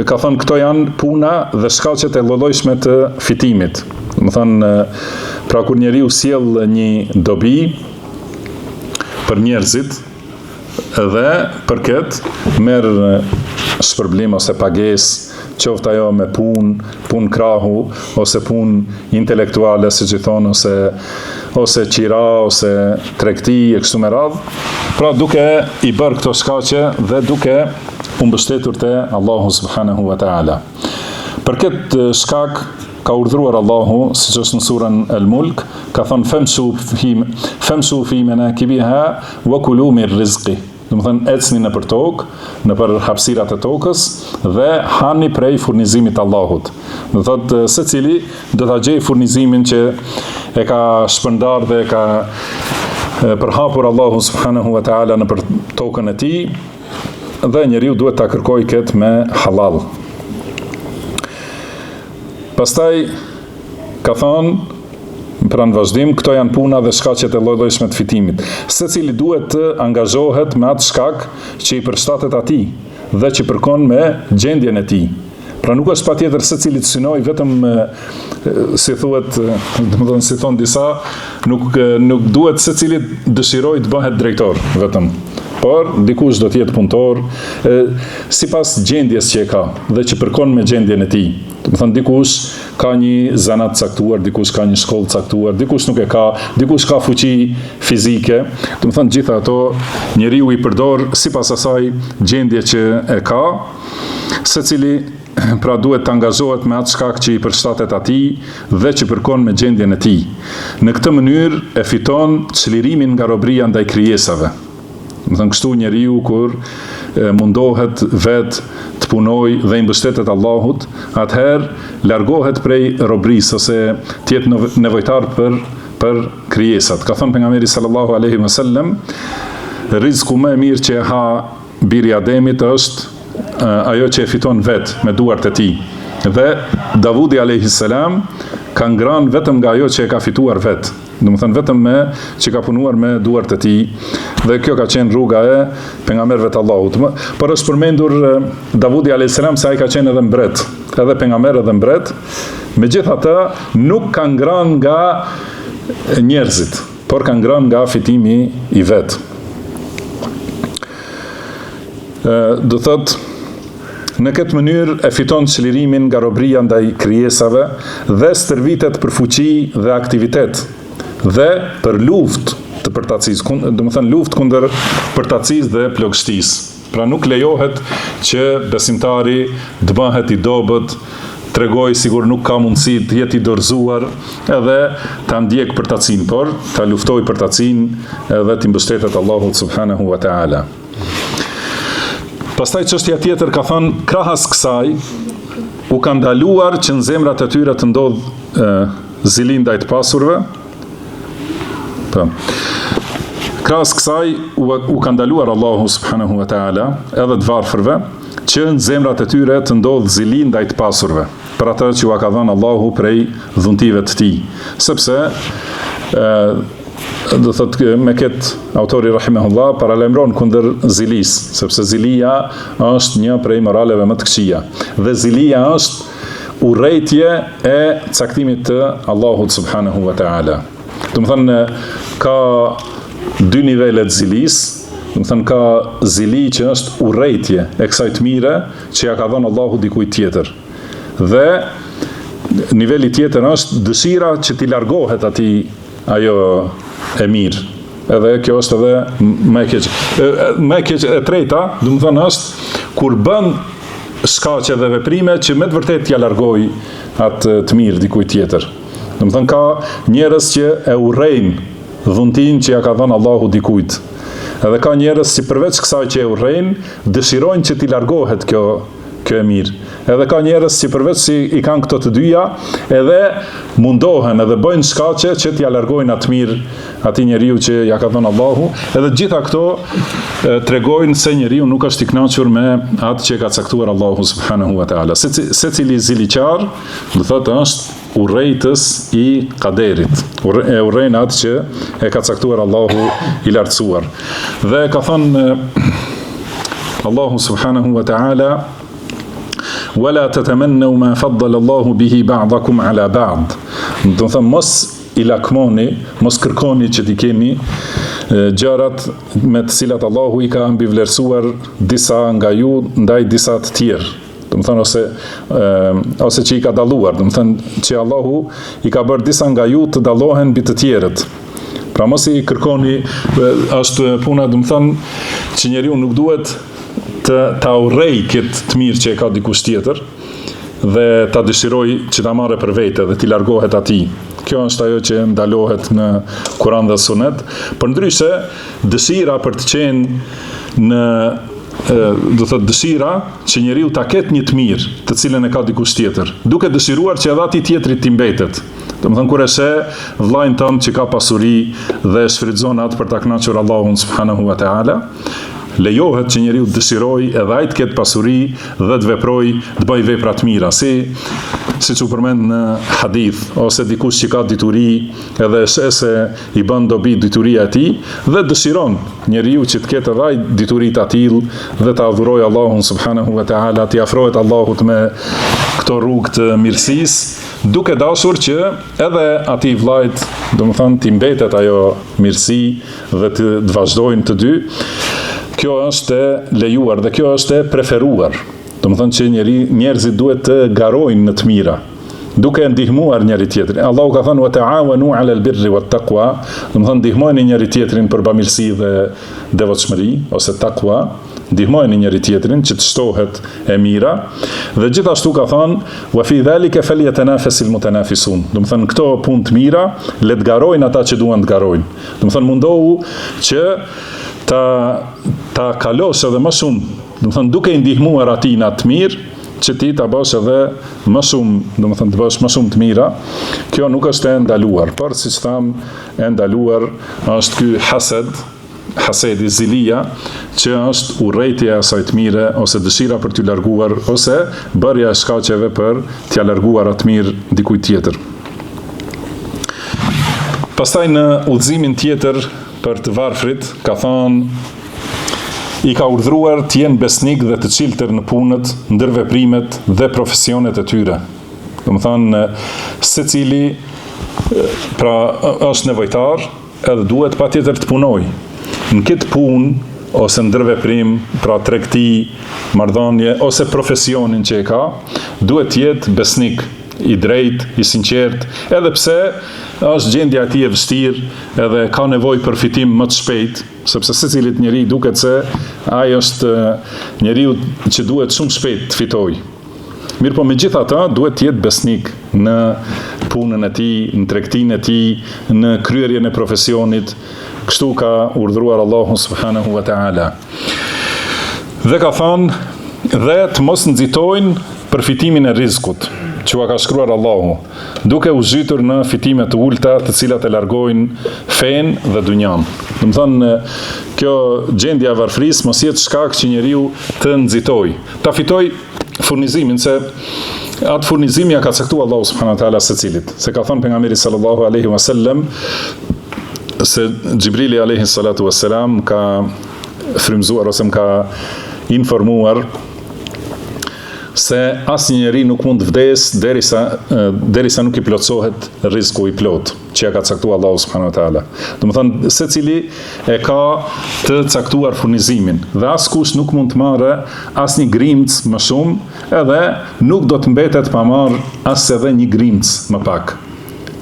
Ka thënë këto janë puna dhe shkaqet e lloj-llojshme të fitimit. Do të thënë, pra kur njeriu sjell një dobi për njerëzit, dhe për këtë merr shpërblim ose pagesë, qoftë ajo me punë krahu, ose punë intelektuale, siç i thonë, ose qira, ose tregti e kështu me radhë. Pra duke i bërë këto shkaqe dhe duke u mbështetur te Allahu subhanahu wa ta'ala. Për këtë shkak ka urdhruar Allahu, siç është në surën Al-Mulk, ka thënë famshu fi manakibiha wa kulu min rizqi. Do të thënë, ecni nëpër tokë, nëpër hapësirat e tokës, dhe hani prej furnizimit të Allahut. Do thotë, secili do ta gjejë furnizimin që e ka shpërndar dhe e ka përhapur Allahu subhanahu wa ta'ala nëpër tokën e tij, dhe njeriu duhet ta kërkojë këtë me halal. Pastaj ka thënë, pra në vazhdim, këto janë puna dhe shkaqet e lloj-llojshme të fitimit. Secili duhet të angazhohet me atë shkak që i përshtatet atij dhe që përkon me gjendjen e tij. Pra nuk është patjetër secili të synoj vetëm, si thuhet, domethënë si thon disa, nuk duhet secili dëshiroj të bëhet drejtor vetëm. Por dikush do të jetë punëtor sipas gjendjes që e ka dhe që përkon me gjendjen e tij. Do të thënë, dikush ka një zanat caktuar, dikush ka një shkollë caktuar, dikush nuk e ka, dikush ka fuqi fizike. Do të thënë, gjitha ato njeriu i përdor sipas asaj gjendje që e ka, secili pra duhet të angazhohet me atë shkak që i përshtatet atij dhe që përkon me gjendjen e tij. Në këtë mënyrë e fiton çlirimin nga robëria ndaj krijesave. Do të thënë kështu njeriu kur mundohet vetë të punoj dhe i mbështetet Allahut, atëherë largohet prej robrisë ose të jetë nevojtar për krijesat. Ka thënë pejgamberi sallallahu alaihi wasallam, rizku më i mirë që e ha biri Ademit është ajo që e fiton vetë me duart e tij. Dhe Davudi alayhi salam ka ngrënë vetëm nga ajo që e ka fituar vetë. Do të thënë vetëm me që ka punuar me duart e tij. Dhe kjo ka qenë rruga e pejgamberëve të Allahut. Por është përmendur Davudi alayhis salam se ai ka qenë edhe mbret, edhe pejgamber edhe mbret. Megjithatë nuk ka ngrënë nga njerëzit, por ka ngrënë nga fitimi i vet. Do thotë në këtë mënyrë e fiton çlirimin nga robëria ndaj krijesave dhe stërvitet për fuqi dhe aktivitet dhe për luftë të përtacisë, do të thënë luftë kundër përtacisë dhe plagështisë. Pra nuk lejohet që besimtari të bëhet i dobët, tregoj sigur nuk ka mundësi të jetë i dorëzuar edhe ta ndjek përtacinë, por ta luftoj përtacinë edhe të mbështetet Allahut subhanahu wa taala. Pastaj çështja tjetër ka thënë krahas kësaj u ka ndaluar që në zemrat e tyre të ndodh zili ndaj të pasurve. Krahas kësaj u ka ndaluar Allahu subhanahu wa taala edhe të varfërve që në zemrat e tyre të ndodh zili ndaj të pasurve, për atë që u ka dhënë Allahu prej dhuntive të tij, sepse do thotë me këtë autori rahimahullah paralajmëron kundër zilis, sepse zilia është një prej moraleve më të këqija dhe zilia është urrejtje e caktimit të Allahut subhanahu wa taala. Do të thënë ka dy nivele të zilis, do të thënë ka zili që është urrejtje e kësaj të mire që ja ka dhënë Allahu dikujt tjetër. Dhe niveli tjetër është dëshira që t'i largohet atij ajo e mirë. Edhe kjo është edhe më e keq. Më e keq e treta, do të thënë është kur bën shkaqe dhe veprime që me të vërtetë t'ia largoj atë të mirë dikujt tjetër. Do të thënë ka njerëz që e urrejnë dhuntin që ja ka dhënë Allahu dikujt. Edhe ka njerëz që përveç kësaj që e urrejnë, dëshirojnë që t'i largohet kjo e mirë. Edhe ka njerëz që përveç si i kanë këto të dyja, edhe mundohen edhe bëjnë shkaqe që t'ia largojnë atë mirë atij njeriu që ja ka dhënë Allahu, edhe gjitha këto tregojnë se njeriu nuk është i kënaqur me atë që ka caktuar Allahu subhanahu wa taala. Secili ziliqar, do thotë është urrejtës i qaderit. E urrejn atë që e ka caktuar Allahu i lartësuar. Dhe ka thënë Allahu subhanahu wa taala ولا تتمنوا ما فضل الله به بعضكم على بعض. Do të thënë mos i lakmoni, mos kërkoni që t'i keni gjërat me të cilat Allahu i ka mbivlerësuar disa nga ju ndaj disa të tjerë. Do të thënë ose që i ka dalluar, do të thënë që Allahu i ka bërë disa nga ju të dallohen mbi të tjerët. Pra mos i kërkoni, është puna, do të thënë që njeriu nuk duhet ta urrej këtë të mirë që e ka dikush tjetër dhe ta dëshiroj që ta marrë për vete dhe t'i largohet atij. Kjo është ajo që ndalohet në Kur'an dhe Sunet. Përndryshe, dëshira për të qenë në do thotë dëshira që njeriu ta ketë një të mirë, të cilën e ka dikush tjetër, duke dëshiruar që edhe atij tjetrit t'i mbetet. Domethënë kur e sheh vllajën tënd që ka pasuri dhe e shfrytëzon atë për ta kënaqur Allahun subhanahu wa taala, lejohet që njeriu të dëshiroj edhe ai të ketë pasuri dhe të veproj, të bëj vepra të mira, siç u përmend në hadith, ose dikush që ka dituri edhe sheh se i bën dobi dituria e tij dhe dëshiron njeriu që të ketë edhe ai dituri të tillë dhe të adhurojë Allahun subhanahu wa taala, t'i afrohet Allahut me këto rrugë të mirësisë, duke dashur që edhe atij vllajt, domethënë t'i mbetet ajo mirësi dhe të vazhdojnë të dy. Kjo është e lejuar dhe kjo është e preferuar. Domethënë që njerëzit duhet të garojnë në të mira, duke ndihmuar njëri tjetrin. Allahu ka thënë: "Wa ta'awanu 'alal birri wat taqwa", domethënë ndihmojeni njëri tjetrin për bamirësi dhe devotshmëri ose takwa, ndihmojeni njëri tjetrin që të shtohet e mira. Dhe gjithashtu ka thënë: "Wa fi dhalika falyatanafasil mutanafisun", domethënë këto punë të mira le të garojnë ata që duan të garojnë. Domethënë mundohu që ta kalosh edhe më shumë, do të thonë duke i ndihmuar atij në të mirë, që ti ta bësh edhe më shumë, do të thonë të bësh më shumë të mira. Kjo nuk është e ndaluar, por siç tham, e ndaluar është ky hasedi, zilia, që është urrejtja e asaj të mire, ose dëshira për t'u larguar, ose bërja e shkaqeve për t'ia larguar atë mirë dikujt tjetër. Pastaj në udhëzimin tjetër për të varfrit, ka thënë i ka urdhëruar të jenë besnik dhe të çiltër në punët, ndërveprimet dhe profesionet e tyre. Do të thonë, secili pra është nevojtar, edhe duhet patjetër të punojë. Në këtë punë ose ndërveprim, pra tregti, marrëdhënie ose profesionin që e ka, duhet të jetë besnik, i drejt, i sinqert, edhe pse është gjendja e tij e vështirë, edhe ka nevojë për fitim më të shpejt, sepse secilit njeri duket se ai është njeriu që duhet shumë shpejt të fitojë. Mirë po megjithatë, duhet të jetë besnik në punën e tij, në tregtinë e tij, në kryerjen e profesionit. Kështu ka urdhëruar Allahu subhanahu wa ta'ala. Dhe ka thënë, dhe të mos nxitojnë për fitimin e rizkut, që ka shkruar Allahu, duke u zhytur në fitime të ulta, të cilat e largojnë fen dhe dunjan. Do të thonë, kjo gjendja e varfrisë mos jetë shkak që njeriu të nxitojë, ta fitoj furnizimin, se atë furnizim ja ka caktuar Allahu subhanahu wa taala secilit. Se ka thënë pejgamberi sallallahu alaihi wasallam se Xhibrili alayhi salatu wassalam ka frymzuar ose më ka informuar se asnjë njeri nuk mund të vdes derisa nuk i plotësohet rreziku i plot që ja ka caktuar Allahu subhanahu wa taala. Do të thonë, secili e ka të caktuar furnizimin dhe askush nuk mund të marrë asnjë grimc më shumë, edhe nuk do të mbetet pa marrë as edhe një grimc më pak.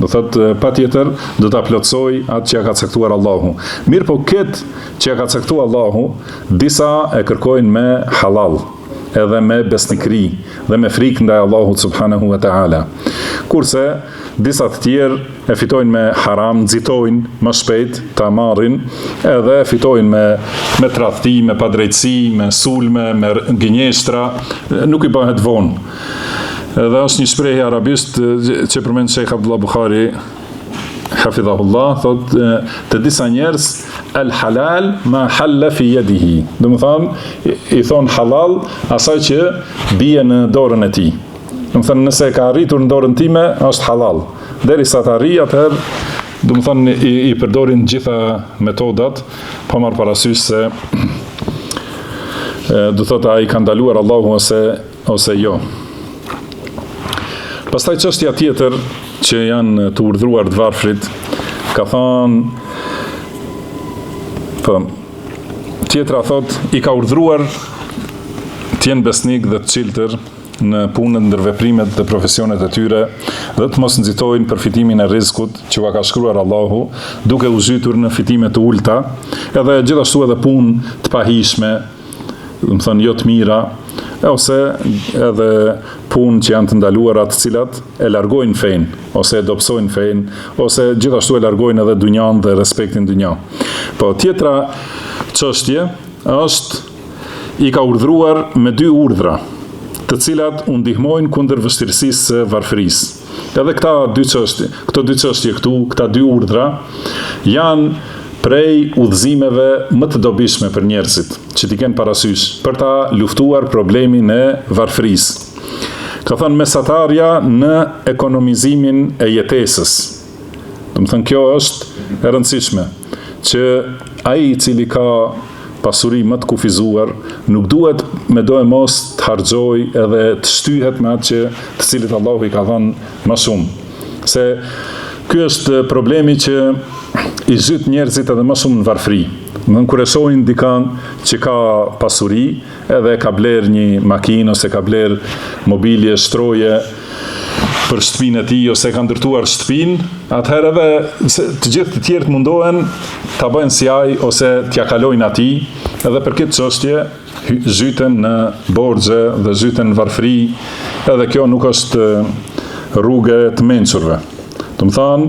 Do thotë, patjetër do ta plotësoj atë që ja ka caktuar Allahu. Mirë po këtë që ja ka caktuar Allahu, disa e kërkojnë me halal, edhe me besnikëri dhe me frikë ndaj Allahut subhanahu wa taala. Kurse disa të tjerë e fitojnë me haram, nxitojnë më shpejt, ta marrin, edhe fitojnë me tradhti, me padrejtësi, me sulme, me gënjeshtra, nuk i bëhet vonë. Dhe është një shprehje arabisht që përmend Sheikh Abdullah Bukhari, hafidhahullah, thot të disa njerëz el halal ma halla fi yadihi. Do të thonë, i thon halal asaj që bie në dorën e tij. Do të thonë, nëse ka arritur në dorën time, është halal. Derisa të arrijë, atëherë, do të thonë, i përdorin gjitha metodat, pa marrë parasysh se do thotë ai ka ndaluar Allahu ose jo. Pastaj çështja tjetër që janë të urdhëruar të varfrit, ka thënë, tjetra thot, i ka urdhëruar të jenë besnik dhe të çiltër në punën, ndërveprimet dhe profesionet e tyre, dhe të mos nxitojnë për fitimin e rrezikut që ka shkruar Allahu, duke u zhytur në fitime të ulta, edhe gjithashtu edhe punë të pahishme, do të thonë jo të mira, ose edhe punë që janë të ndaluara, të cilat e largojnë fen, ose e dobësojnë fen, ose gjithashtu e largojnë edhe dunjan dhe respektin dunja. Po tjetra çështje është i ka urdhëruar me 2 urdhra, të cilat u ndihmojnë kundër vështirësisë së varfërisë. Edhe këto dy çështje këtu, këta 2 urdhra janë prej udhëzimeve më të dobishme për njerëzit, që t'i kenë parasysh, për ta luftuar problemin e varfërisë. Ka thënë mesatarja në ekonomizimin e jetesës. Do të thënë, kjo është e rëndësishme, që ai i cili ka pasuri më të kufizuar, nuk duhet me do e mos të harxoj edhe të shtyhet me atë që të cilit Allahu i ka thënë më shumë. Se ky është problemi që i zhyt njerëzit edhe më shumë në varfëri. Kur e shohin dikan që ka pasuri, edhe ka bler një makinë, ose ka bler mobilje, shtroje për shtëpinë e tij, ose ka ndërtuar shtëpinë, atëherë edhe të gjithë të tjerë mundohen ta bëjnë si ai, ose t'ja kalojnë atij, edhe për këtë çështje zhyten në borxhe dhe zhyten në varfëri, edhe kjo nuk është rrugë të mençurve. Do të thonë,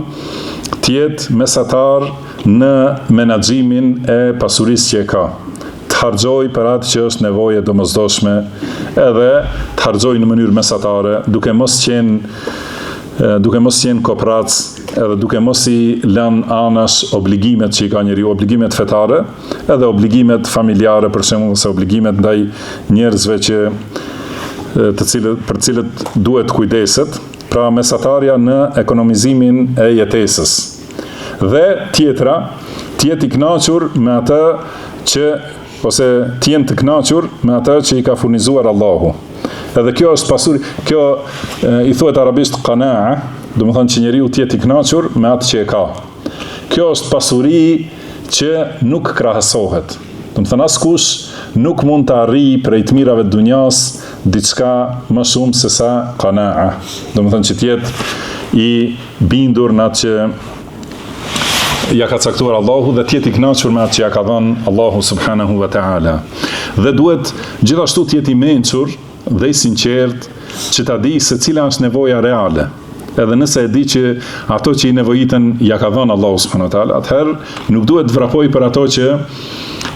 të jetë mesatar në menaxhimin e pasurisë që e ka. Të harxoj për atë që është nevojë e domosdoshme, edhe të harxoj në mënyrë mesatare, duke mos qenë koprac, edhe duke mos i lënë anash obligimet që i ka njeriu, obligimet fetare, edhe obligimet familjare, për shembull, ose obligimet ndaj njerëzve për cilët duhet kujdeset, pra mesatarja në ekonomizimin e jetesës. Dhe tjetra, të jetë i kënaqur me atë ose të jenë të kënaqur me atë që i ka furnizuar Allahu. Edhe kjo është pasuri, kjo i thuhet arabisht qanaa, do të thonë që njeriu të jetë i kënaqur me atë që e ka. Kjo është pasuri që nuk krahasohet. Do të thonë askush nuk mund të arrijë prej të mirave të dunjas diçka më shumë se sa qanaa. Do të thonë që të jetë i bindur në atë që ja ka caktuar Allahu dhe të jetë i kënaqur me atë që ja ka dhënë Allahu subhanahu wa ta'ala. Dhe duhet gjithashtu të jetë i mençur dhe i sinqert që ta di se cila është nevoja reale. Edhe nëse e di që ato që i nevojiten ja ka dhënë Allahu subhanahu wa ta'ala, atëherë nuk duhet të vrapoj për ato që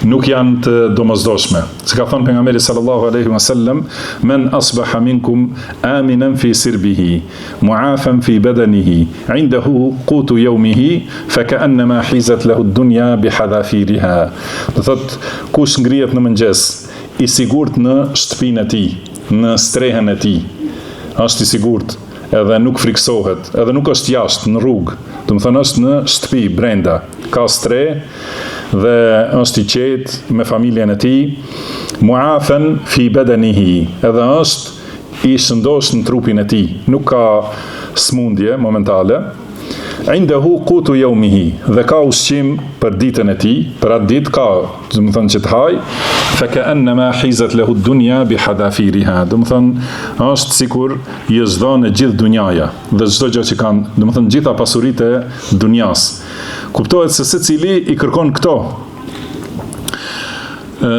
nuk janë të domosdoshme. Si ka thënë pejgamberi sallallahu alaihi wasallam, men asbaha minkum aminan fi sirbihi, mu'afan fi badanihi, indahu qutu yawmihi, fa ka'annama hizat lahu ad-dunya bihadhafiriha. Do thot, kush ngrihet në mëngjes, i sigurt në shtëpinë e tij, në strehën e tij, është i sigurt, edhe nuk friksohet, edhe nuk është jashtë në rrugë, do të thonë është në shtëpi brenda, ka stre dhe është i qetë me familjen e tij, mu'afan fi badanihi, edhe është i shëndosh në trupin e tij, nuk ka smundje momentale. Indahu qutu yawmihi, dhe ka ushqim për ditën e tij, për atë ditë ka, do të thonë që të haj, fa ka'annama hizat lahu ad-dunya bihadafiriha, do të thonë është sikur i është dhënë gjithë dunjaja dhe çdo gjë që kanë, do të thonë gjitha pasuritë e dunjas. Kuptohet se secili i kërkon këto.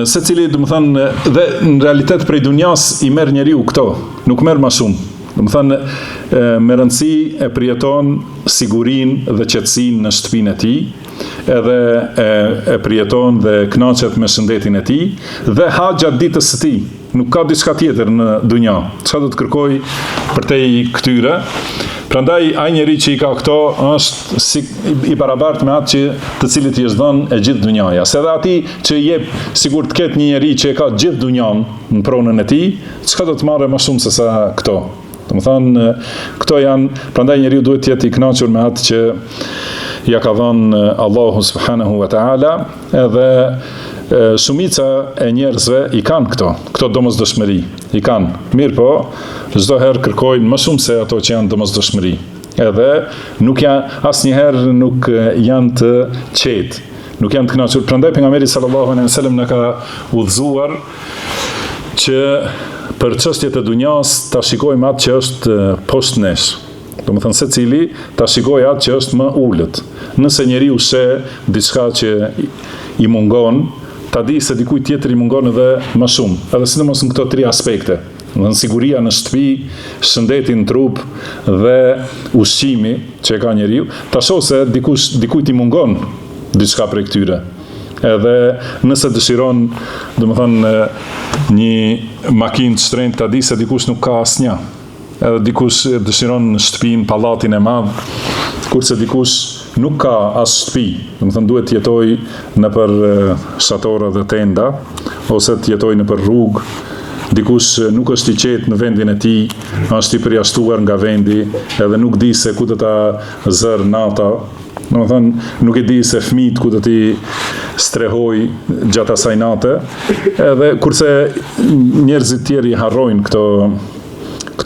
Secili, do të thonë, dhe në realitet prej dunjas i merr njeriu këto, nuk merr më shumë. Do të thonë, me rëndësi e përjeton sigurinë dhe qetësinë në shtëpinë e tij, edhe e përjeton dhe kënaqet me shëndetin e tij, dhe ha gjatë ditës së tij. Nuk ka diçka tjetër në dunja. Çfarë do të kërkoj përtej këtyre? Prandaj ai njeri që i ka këto është i barabartë me atë që të cilit i është dhënë e gjithë dunjaja. Se edhe ati që jep sigur të ketë një njeri që e ka gjithë dunjan në pronën e tij, çka do të marrë më shumë se sa këto? Do të thonë, këto janë, prandaj njeriu duhet të jetë i kënaqur me atë që ja ka dhënë Allahu subhanahu wa ta'ala, edhe shumica e njerëzve i kanë këto domosdoshmëri, i kanë. Mirë po, çdo herë kërkojnë më shumë se ato që janë domosdoshmëri. Edhe asnjëherë nuk janë të qetë, nuk janë të kënaqur. Prandaj pejgamberi sallallahu alaihi wasallam na ka udhëzuar që për çështjet e dunjas ta shikojmë atë që është poshtë nesh. Do të thonë secili ta shikojë atë që është më ulët. Nëse njeriu sheh diçka që i mungon, ta di se dikujt tjetër i mungon edhe më shumë. Edhe sidomos në këto 3 aspekte. Në siguria në shtëpi, shëndeti në trup dhe ushqimi që e ka njeriu, ta shoh se dikujt i mungon diçka prej këtyre. Edhe nëse dëshiron, do të thonë, një makinë të shtrenjtë, ta di se dikush nuk ka asnjë. Edhe dikush dëshiron në shtëpinë, pallatin e madh, kurse dikush nuk ka as shtëpi. Do të thonë duhet të jetojë nëpër shatora dhe tenda, ose të jetojë nëpër rrugë. Dikush nuk është i qetë në vendin e tij, është i përjashtuar nga vendi, edhe nuk di se ku do ta zër nata. Do të thonë, nuk e di se fëmijët ku do t'i strehoj gjatë asaj nate, edhe kurse njerëzit tjerë i harrojnë këto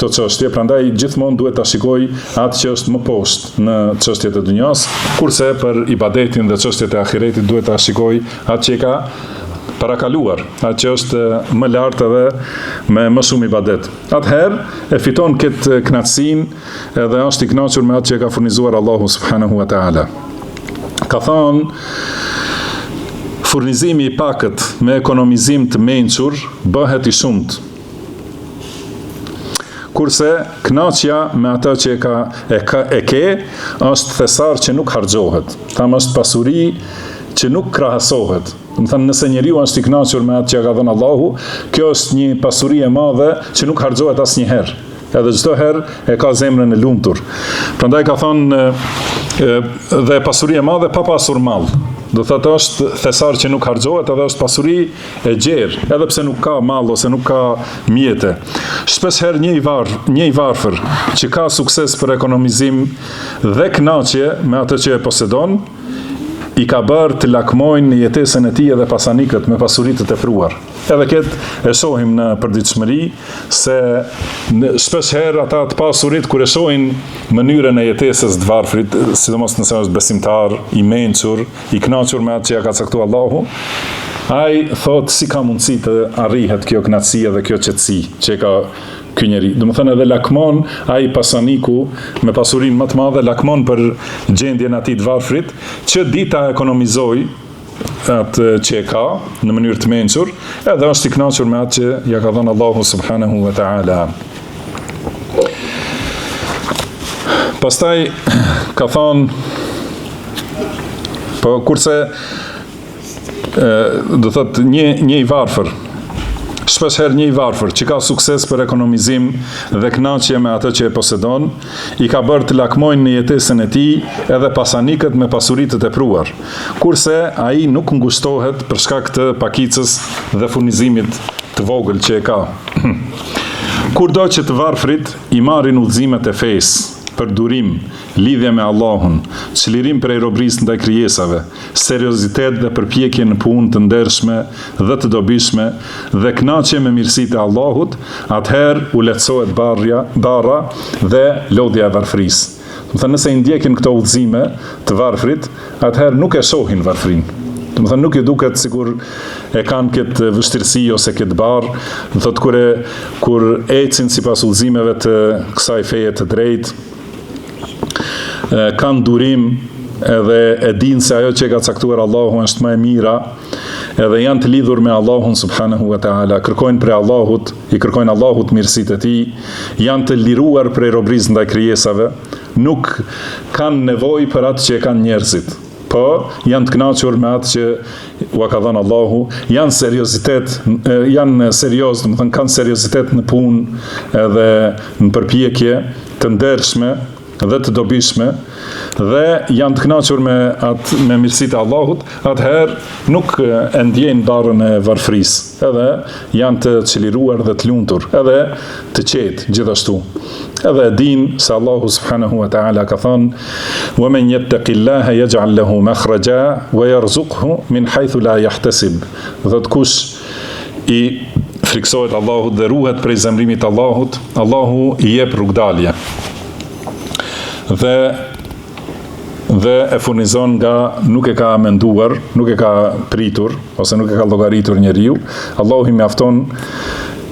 çështje, prandaj gjithmonë duhet ta shikoj atë që është më poshtë në çështjet e dunjas, kurse për ibadetin dhe çështjet e ahiretit duhet ta shikoj atë që ka parakaluar, atë që është më lartë edhe me më shumë ibadet. Atëherë e fiton këtë kënaqësinë edhe është i kënaqur me atë që ka furnizuar Allahu subhanahu wa ta'ala. Ka thonë, furnizimi i pakët me ekonomizim të mençur bëhet i shumt. Kurse kënaqja me atë që e ke është thesar që nuk harxohet. Tham është pasuri që nuk krahasohet. Do të thënë, nëse njeriu është i kënaqur me atë që ka dhënë Allahu, kjo është një pasuri e madhe që nuk harxohet asnjëherë. Edhe çdo herë e ka zemrën e lumtur. Prandaj ka thënë dhe pasuri e madhe pa pasur mall. Do thotë është thesar që nuk harxohet, edhe është pasuri e gjerë, edhe pse nuk ka mall ose nuk ka mjete. Shpesh herë një i varfër që ka sukses për ekonomizim dhe kënaqje me atë që e posedon, i ka bërë të lakmojnë jetesën e tij edhe pasanikët me pasuritë të tepruar. Edhe këtë e shohim në përditshmëri se shpesh herë ata të pasurit kur e shohin mënyrën e jetesës të varfrit, sidomos nëse është besimtar, i mençur, i kënaqur me atë që ja ka caktuar Allahu, ai thot si ka mundësi të arrihet kjo kënaqësi dhe kjo qetësi që ka ky njeri. Do të thënë edhe lakmon ai pasaniku me pasurinë më të madhe, lakmon për gjendjen e atij të varfrit që dita ekonomizoi atë që e ka në mënyrë të mençur, edhe është i kënaqur me atë që ja ka dhënë Allahu subhanahu wa ta'ala. Pastaj ka thonë, po kurse do thotë një i varfër, shpesh herë një i varfër që ka sukses për ekonomizim dhe kënaqje me atë që e posedon, i ka bërë të lakmojnë në jetesën e tij edhe pasanikët me pasuritë të tepruar, kurse ai nuk ngushtohet për shkak të pakicës dhe furnizimit të vogël që e ka. Kurdo që të varfrit i marrin udhëzimet e fesë për durim, lidhje me Allahun, çlirim prej robrisë ndaj krijesave, seriozitet dhe përpjekje në punë të ndershme dhe të dobishme dhe kënaqje me mirësitë e Allahut, atëherë u lehtësohet barra dhe lodhja e varfrisë. Do të thënë, nëse i ndjekin këto udhëzime të varfrit, atëherë nuk e shohin varfrinë. Do të thënë, nuk i duket sikur e kanë këtë vështirësi ose këtë barë. Do thotë, kur ecin sipas udhëzimeve të kësaj feje të drejtë, kanë durim edhe e dinë se ajo që ka caktuar Allahu është më e mira, edhe janë të lidhur me Allahun subhanahu wa ta'ala, kërkojnë prej Allahut, i kërkojnë Allahut mirësitë e tij, janë të liruar prej robrisë ndaj krijesave, nuk kanë nevojë për atë që e kanë njerëzit, po janë të kënaqur me atë që ua ka dhënë Allahu, janë serioz, do të thënë kanë seriozitet në punë edhe në përpjekje të ndershme dhe të dobishme, dhe janë të kënaqur me mirësitë e Allahut, atëherë nuk e ndjejnë barrën e varfrisë, edhe janë të çliruar dhe të lumtur, edhe të qetë gjithashtu. Edhe e dinë se Allahu subhanahu wa ta'ala ka thënë: "Wa man yattaqillaha yaj'al lahu makhraja wa yarzuqhu min haythu la yahtasib." Dhe kush i friksohet Allahut dhe ruhet prej zemrimit të Allahut, Allahu i jep rrugdalje. Dhe e furnizon nga nuk e ka menduar, nuk e ka pritur, ose nuk e ka llogaritur njeriu. Allahu i mjafton,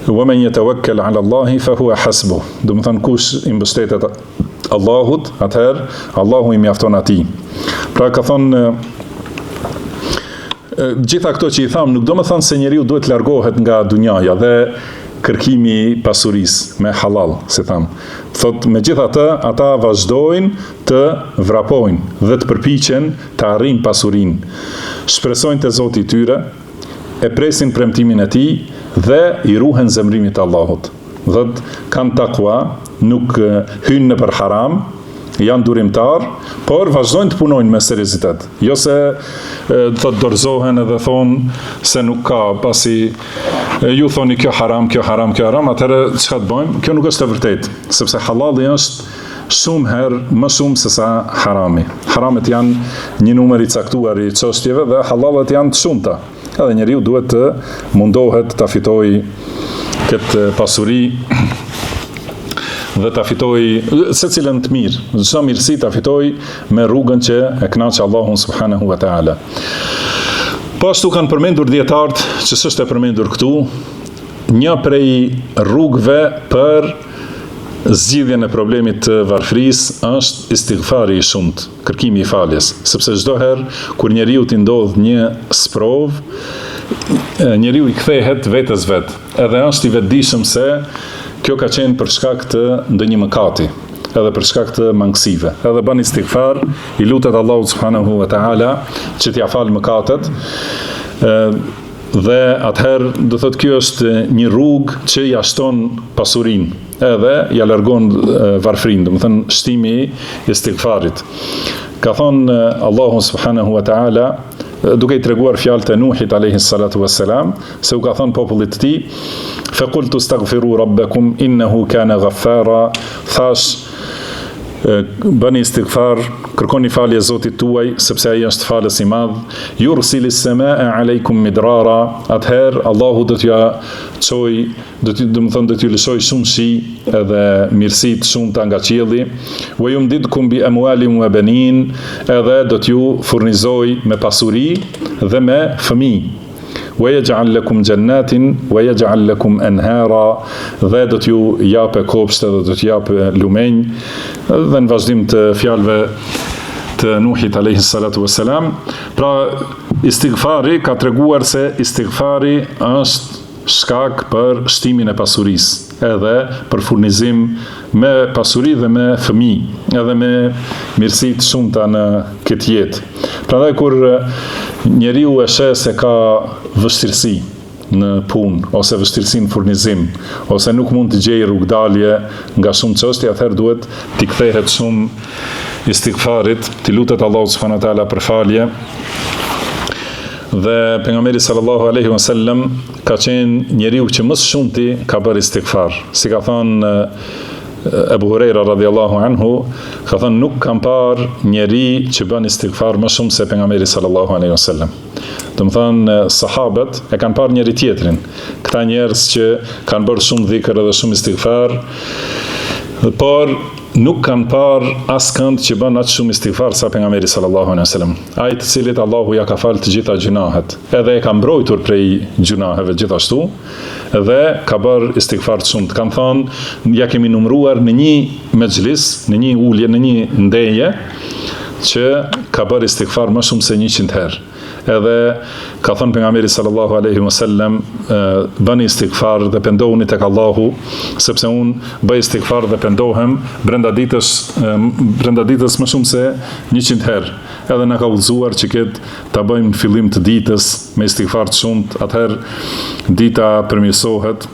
wa man yatawakkal 'ala Allahi fa huwa hasbuh. Do të thënë, kush i mbështetet Allahut, atëherë Allahu i mjafton atij. Pra ka thonë, gjitha këto që i tham nuk do të thonë se njeriu duhet të largohet nga dunjaja dhe kërkimi i pasurisë me halal, si tham. Thot, megjithatë, ata vazhdojnë të vrapojnë dhe të përpiqen të arrijnë pasurinë. Shpresojnë te Zoti i tyre, e presin premtimin e tij dhe i ruhen zemrimit të Allahut. Dhe kanë takwa, nuk hynë në për haram, janë durimtar, por vazhdojnë të punojnë me seriozitet. Jo se të dorëzohen edhe thonë se nuk ka, pasi ju thoni kjo haram, atëherë çka të bëjmë? Kjo nuk është e vërtetë, sepse halali është shumë herë më shumë se sa harami. Haramet janë një numër i caktuar i çështjeve dhe halalet janë të shumta. Edhe njeriu duhet të mundohet ta fitojë këtë pasuri dhe ta fitoj secilën të mirë, çdo mirësi ta fitoj me rrugën që e kënaq Allahun subhanahu wa ta'ala. Po ashtu kanë përmendur dietarët, që s'është e përmendur këtu, një prej rrugëve për zgjidhjen e problemit të varfrisë është istighfari i shumt, kërkimi i faljes, sepse çdo herë kur njeriu t'i ndodh një sprov, njeriu i kthehet vetes vet, edhe është i vetëdijshëm se kjo ka qenë për shkak të ndonjë mëkati, edhe për shkak të mangësive. Edhe bën istighfar, i lutet Allahu subhanahu wa taala që t'ia fal mëkatet. Dhe atëherë do thotë kjo është një rrugë që ja shton pasurinë, edhe ja largon varfrinë, do të thënë shtimi i istighfarit. Ka thonë Allahu subhanahu wa taala, duke i treguar fjalët e Nuhit alayhi salatu wassalam, se u ka thonë popullit të tij, fa qultu astaghfiru rabbakum innahu kana ghaffara, thash bëni istighfar, kërkoni falje Zotit tuaj, sepse ai është falës i madh. Yursilis samaa aleikum midrara, atëherë Allahu do t'ja çoj, do t'ju lëshoj shumë shi edhe mirësi të shumta nga qielli. Wa yumdidkum bi amwalin wa banin, edhe do t'ju furnizoj me pasuri dhe me fëmijë. وَيَجْعَلْ لَكُمْ جَنَّاتٍ وَيَجْعَلْ لَكُمْ أَنْهَارًا, dhe do t'ju jape kopshte dhe do t'ju jape lumenj. Dhe në vazhdim të fjalëve të Nuhit alayhi salatu wassalam, pra istighfari ka treguar se istighfari është shkak për shtimin e pasurisë, edhe për furnizim me pasuri dhe me fëmijë, edhe me mirësi të shumta në këtë jetë. Prandaj kur njeriu e sheh se ka vështirësi në punë, ose vështirësi në furnizim, ose nuk mund të gjejë rrugdalje nga shumë çështje, atëherë duhet t'i kthehet shumë istighfarit, t'i lutet Allahu subhanahu wa taala për falje. Dhe pejgamberi sallallahu alaihi wasallam ka qenë njeriu që më shumti ka bërë istighfar. Si ka thënë Abu Huraira radhiyallahu anhu, ka thënë nuk kam parë njeri që bën istighfar më shumë se pejgamberi sallallahu alaihi wasallam. Do të thënë sahabët e kanë parë njëri tjetrin. Këta njerëz që kanë bërë shumë dhikr edhe shumë istighfar, por nuk kanë parë askënd që bën aq shumë istighfar sa pejgamberi sallallahu alaihi wasallam. Ai të cilit Allahu ja ka falë të gjitha gjunahet, edhe e ka mbrojtur prej gjunaheve gjithashtu, dhe ka bërë istighfar të shumt. Kanë thënë, ja kemi numëruar në një mexhlis, në një ulje, në një ndeje, që ka bërë istighfar më shumë se 100 herë. Edhe ka thënë pejgamberi sallallahu alaihi wasallam, bëni istighfar dhe pendohuni tek Allahu, sepse unë bëj istighfar dhe pendohem brenda ditës më shumë se 100 herë. Edhe na ka udhëzuar që ta bëjmë në fillim të ditës me istighfar të shumt, atëherë dita përmirësohet.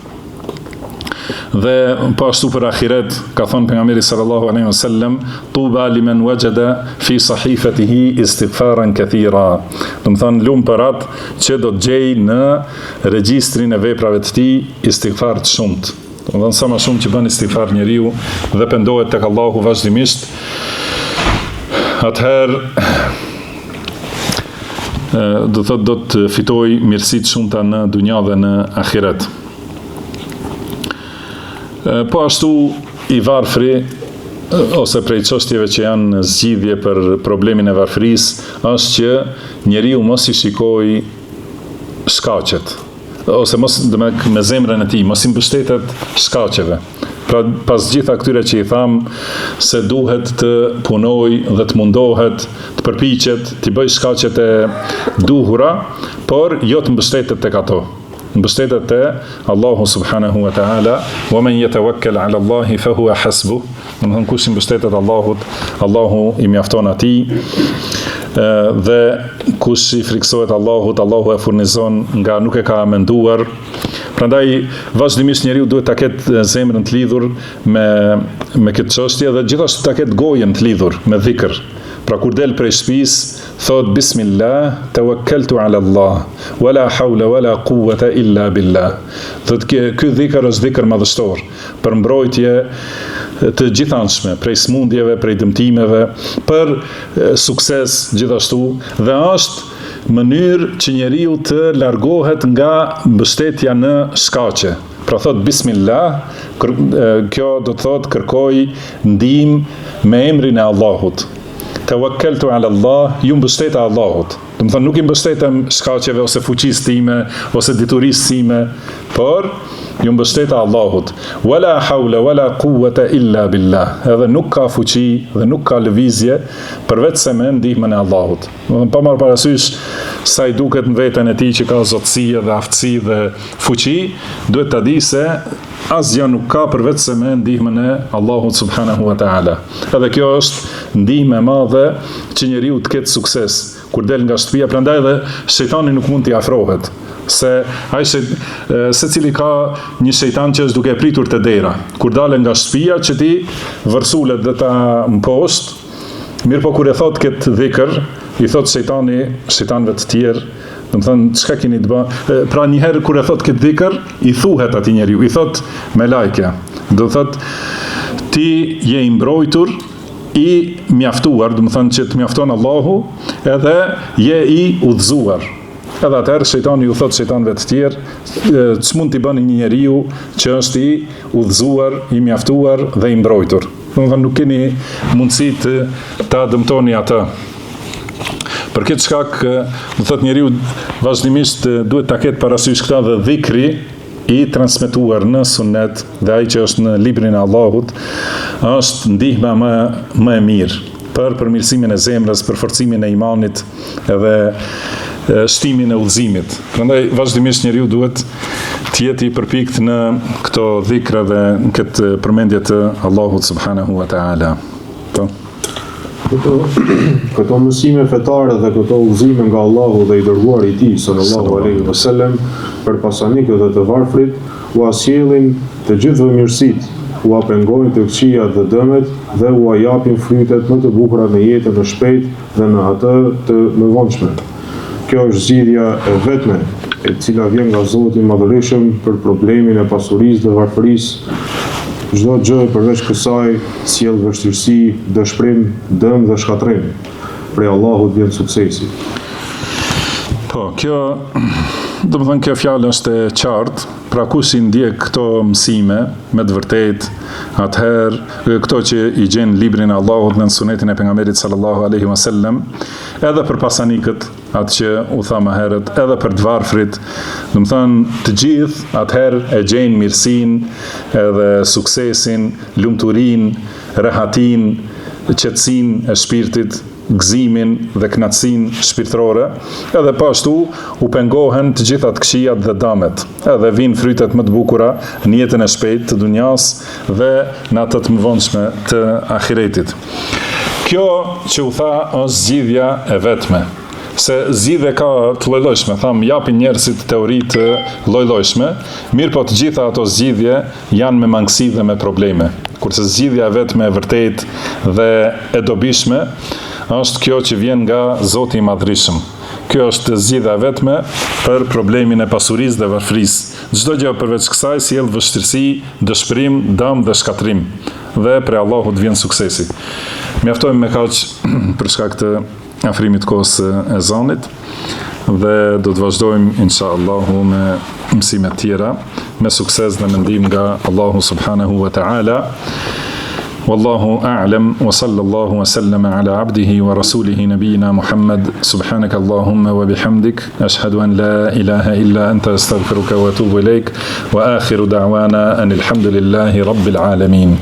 Dhe po ashtu për ahiret, ka thënë pejgamberi sallallahu alaihi wasallam, tuba liman wajada fi sahifatihi istighfaran kathira. Do të thonë lum për atë që do të gjej në regjistrin e veprave të tij istighfar të shumt. Do të thonë sa më shumë që bën istighfar njeriu dhe pendohet tek Allahu vazhdimisht, atëherë do të fitoj mirësi të shumta në dunja dhe në ahiret. Po ashtu i varfri, ose prej çështjeve që janë zgjidhje për problemin e varfërisë, është që njeriu mos i shikojë shkaqet, ose mos me zemrën e tij, mos i mbështetet shkaqeve. Pra pas gjitha këtyre që i tham se duhet të punoj dhe të mundohet, të përpiqet, të bëj shkaqet e duhura, por jo të mbështetet tek ato. Mbështetet te Allahu subhanahu wa ta'ala, wa man yatawakkal 'ala Allahi fa huwa hasbuh. Do të thonë kush i mbështetet Allahut, Allahu i mjafton atij. Dhe kush i friksohet Allahut, Allahu e furnizon nga nuk e ka menduar. Prandaj vazhdimisht njeriu duhet ta ketë zemrën të lidhur me këtë çështje dhe gjithashtu ta ketë gojën të lidhur me dhikr. Pra kur del prej shtëpisë, thot bismillah, tawakkaltu ala Allah, wala hawla wala quwwata illa billah. Thot ky dhikr është dhikr madhështor për mbrojtje të gjithanshme, prej smundjeve, prej dëmtimeve, për sukses gjithashtu, dhe është mënyrë që njeriu të largohet nga mbështetja në shkaqe. Pra thot bismillah, kjo do të thot kërkoj ndihmë me emrin e Allahut. Tawakkaltu ala Allah, ju mbështeta Allahut. Do të thonë nuk i mbështetem shkaqeve ose fuqisë time ose diturisë time, por ju mbështeta Allahut. Wala hawla wala quwwata illa billah. Edhe nuk ka fuqi dhe nuk ka lëvizje përveç se me ndihmën e Allahut. Pa marrë parasysh sa i duket në veten e tij që ka zotësi dhe aftësi dhe fuqi, duhet ta di se asgjë nuk ka përveç se me ndihmën e Allahut subhanahu wa taala. Edhe kjo është ndihmë e madhe që njeriu të ketë sukses kur del nga shtëpia, prandaj edhe shejtani nuk mund t'i afrohet. Se ai secili ka një shejtan që është duke pritur te dera. Kur dalen nga shtëpia që ti vërsulet dhe ta mpost, mirë po kur e thot këtë dhikr, i thot shejtani shejtanëve të tjerë, do të thënë çka keni të bëni? Pra një herë kur e thot këtë dhikr, i thuhet atij njeriu, i thot me lajke. Do thot ti je i mbrojtur, i mjaftuar, do të thënë që të mjafton Allahu, edhe je i udhëzuar. Edhe atëherë shejtani ju thot shejtanëve të tjerë, ç'mund t'i bëni një njeriu që është i udhëzuar, i mjaftuar dhe i mbrojtur. Do të thënë nuk keni mundësi të ta dëmtoni atë. Për këtë shkak, do thot njeriu vazhdimisht duhet ta ketë parasysh këta dhe dhikri i transmetuar në sunet dhe ai që është në librin e Allahut është ndihma më e mirë për përmirësimin e zemrës, për forcimin e imanit edhe shtimin e udhëzimit. Prandaj vazhdimisht njeriu duhet të jetë i përpikt në këto dhikra dhe në këtë përmendje të Allahut subhanahu wa taala. Këto mësime fetare dhe këto udhëzime nga Allahu dhe i dërguari i tij sallallahu alaihi wasallam për pasanikët dhe të varfrit u sjellin të gjithë mirësitë, u pengojnë të këqijat dhe dëmet dhe u japin frytet më të bukura në jetën e shpejtë dhe në atë të mëvonshme. Kjo është zgjidhja e vetme e cila vjen nga Zoti i Madhërisëm për problemin e pasurisë dhe varfërisë. Çdo gjë përveç kësaj sjell vështirësi, dëshpërim, dëm dhe shkatrim. Prej Allahut vjen suksesi. Po, kjo, do të thënë kjo fjalë është e qartë, pra kush i ndjek këto mësime me të vërtetë, atëherë këto që i gjen librin e Allahut në sunetin e pejgamberit sallallahu alaihi wasallam, edhe për pasanikët, atë që u tha më herët, edhe për të varfrit, do të thënë të gjithë atëherë e gjejnë mirësinë edhe suksesin, lumturinë, rehatin, qetësinë e shpirtit, gëzimin dhe kënaqësinë shpirtërore, edhe pashtu u pengohen të gjitha të këqijat dhe dëmet, edhe vinë frytet më të bukura në jetën e shpejtë të dunjas dhe në atë të mëvonshme të ahiretit. Kjo që u tha është zgjidhja e vetme, se zgjidhje ka të lloj-llojshme, japin njerëzit teori të lloj-llojshme, mirë po të gjitha ato zgjidhje janë me mangësi dhe me probleme. Kurse zgjidhja e vetme e vërtetë dhe e dobishme është kjo që vjen nga Zoti i Madhërisëm. Kjo është zgjidhja vetme për problemin e pasurisë dhe varfërisë. Çdo gjë përveç kësaj sjell vështirësi, dëshpërim, dëm dhe shkatrim. Dhe prej Allahut vjen suksesi. Mjaftojmë me kaq për shkak të afrimit kohës e ezanit dhe do të vazhdojmë inshallahu me mësime të tjera, me sukses dhe mendim nga Allahu subhanahu wa ta'ala. والله أعلم وصلى الله وسلم على عبده ورسوله نبينا محمد سبحانك اللهم وبحمدك أشهد أن لا إله إلا أنت أستغفرك وأتوب إليك وآخر دعوانا أن الحمد لله رب العالمين.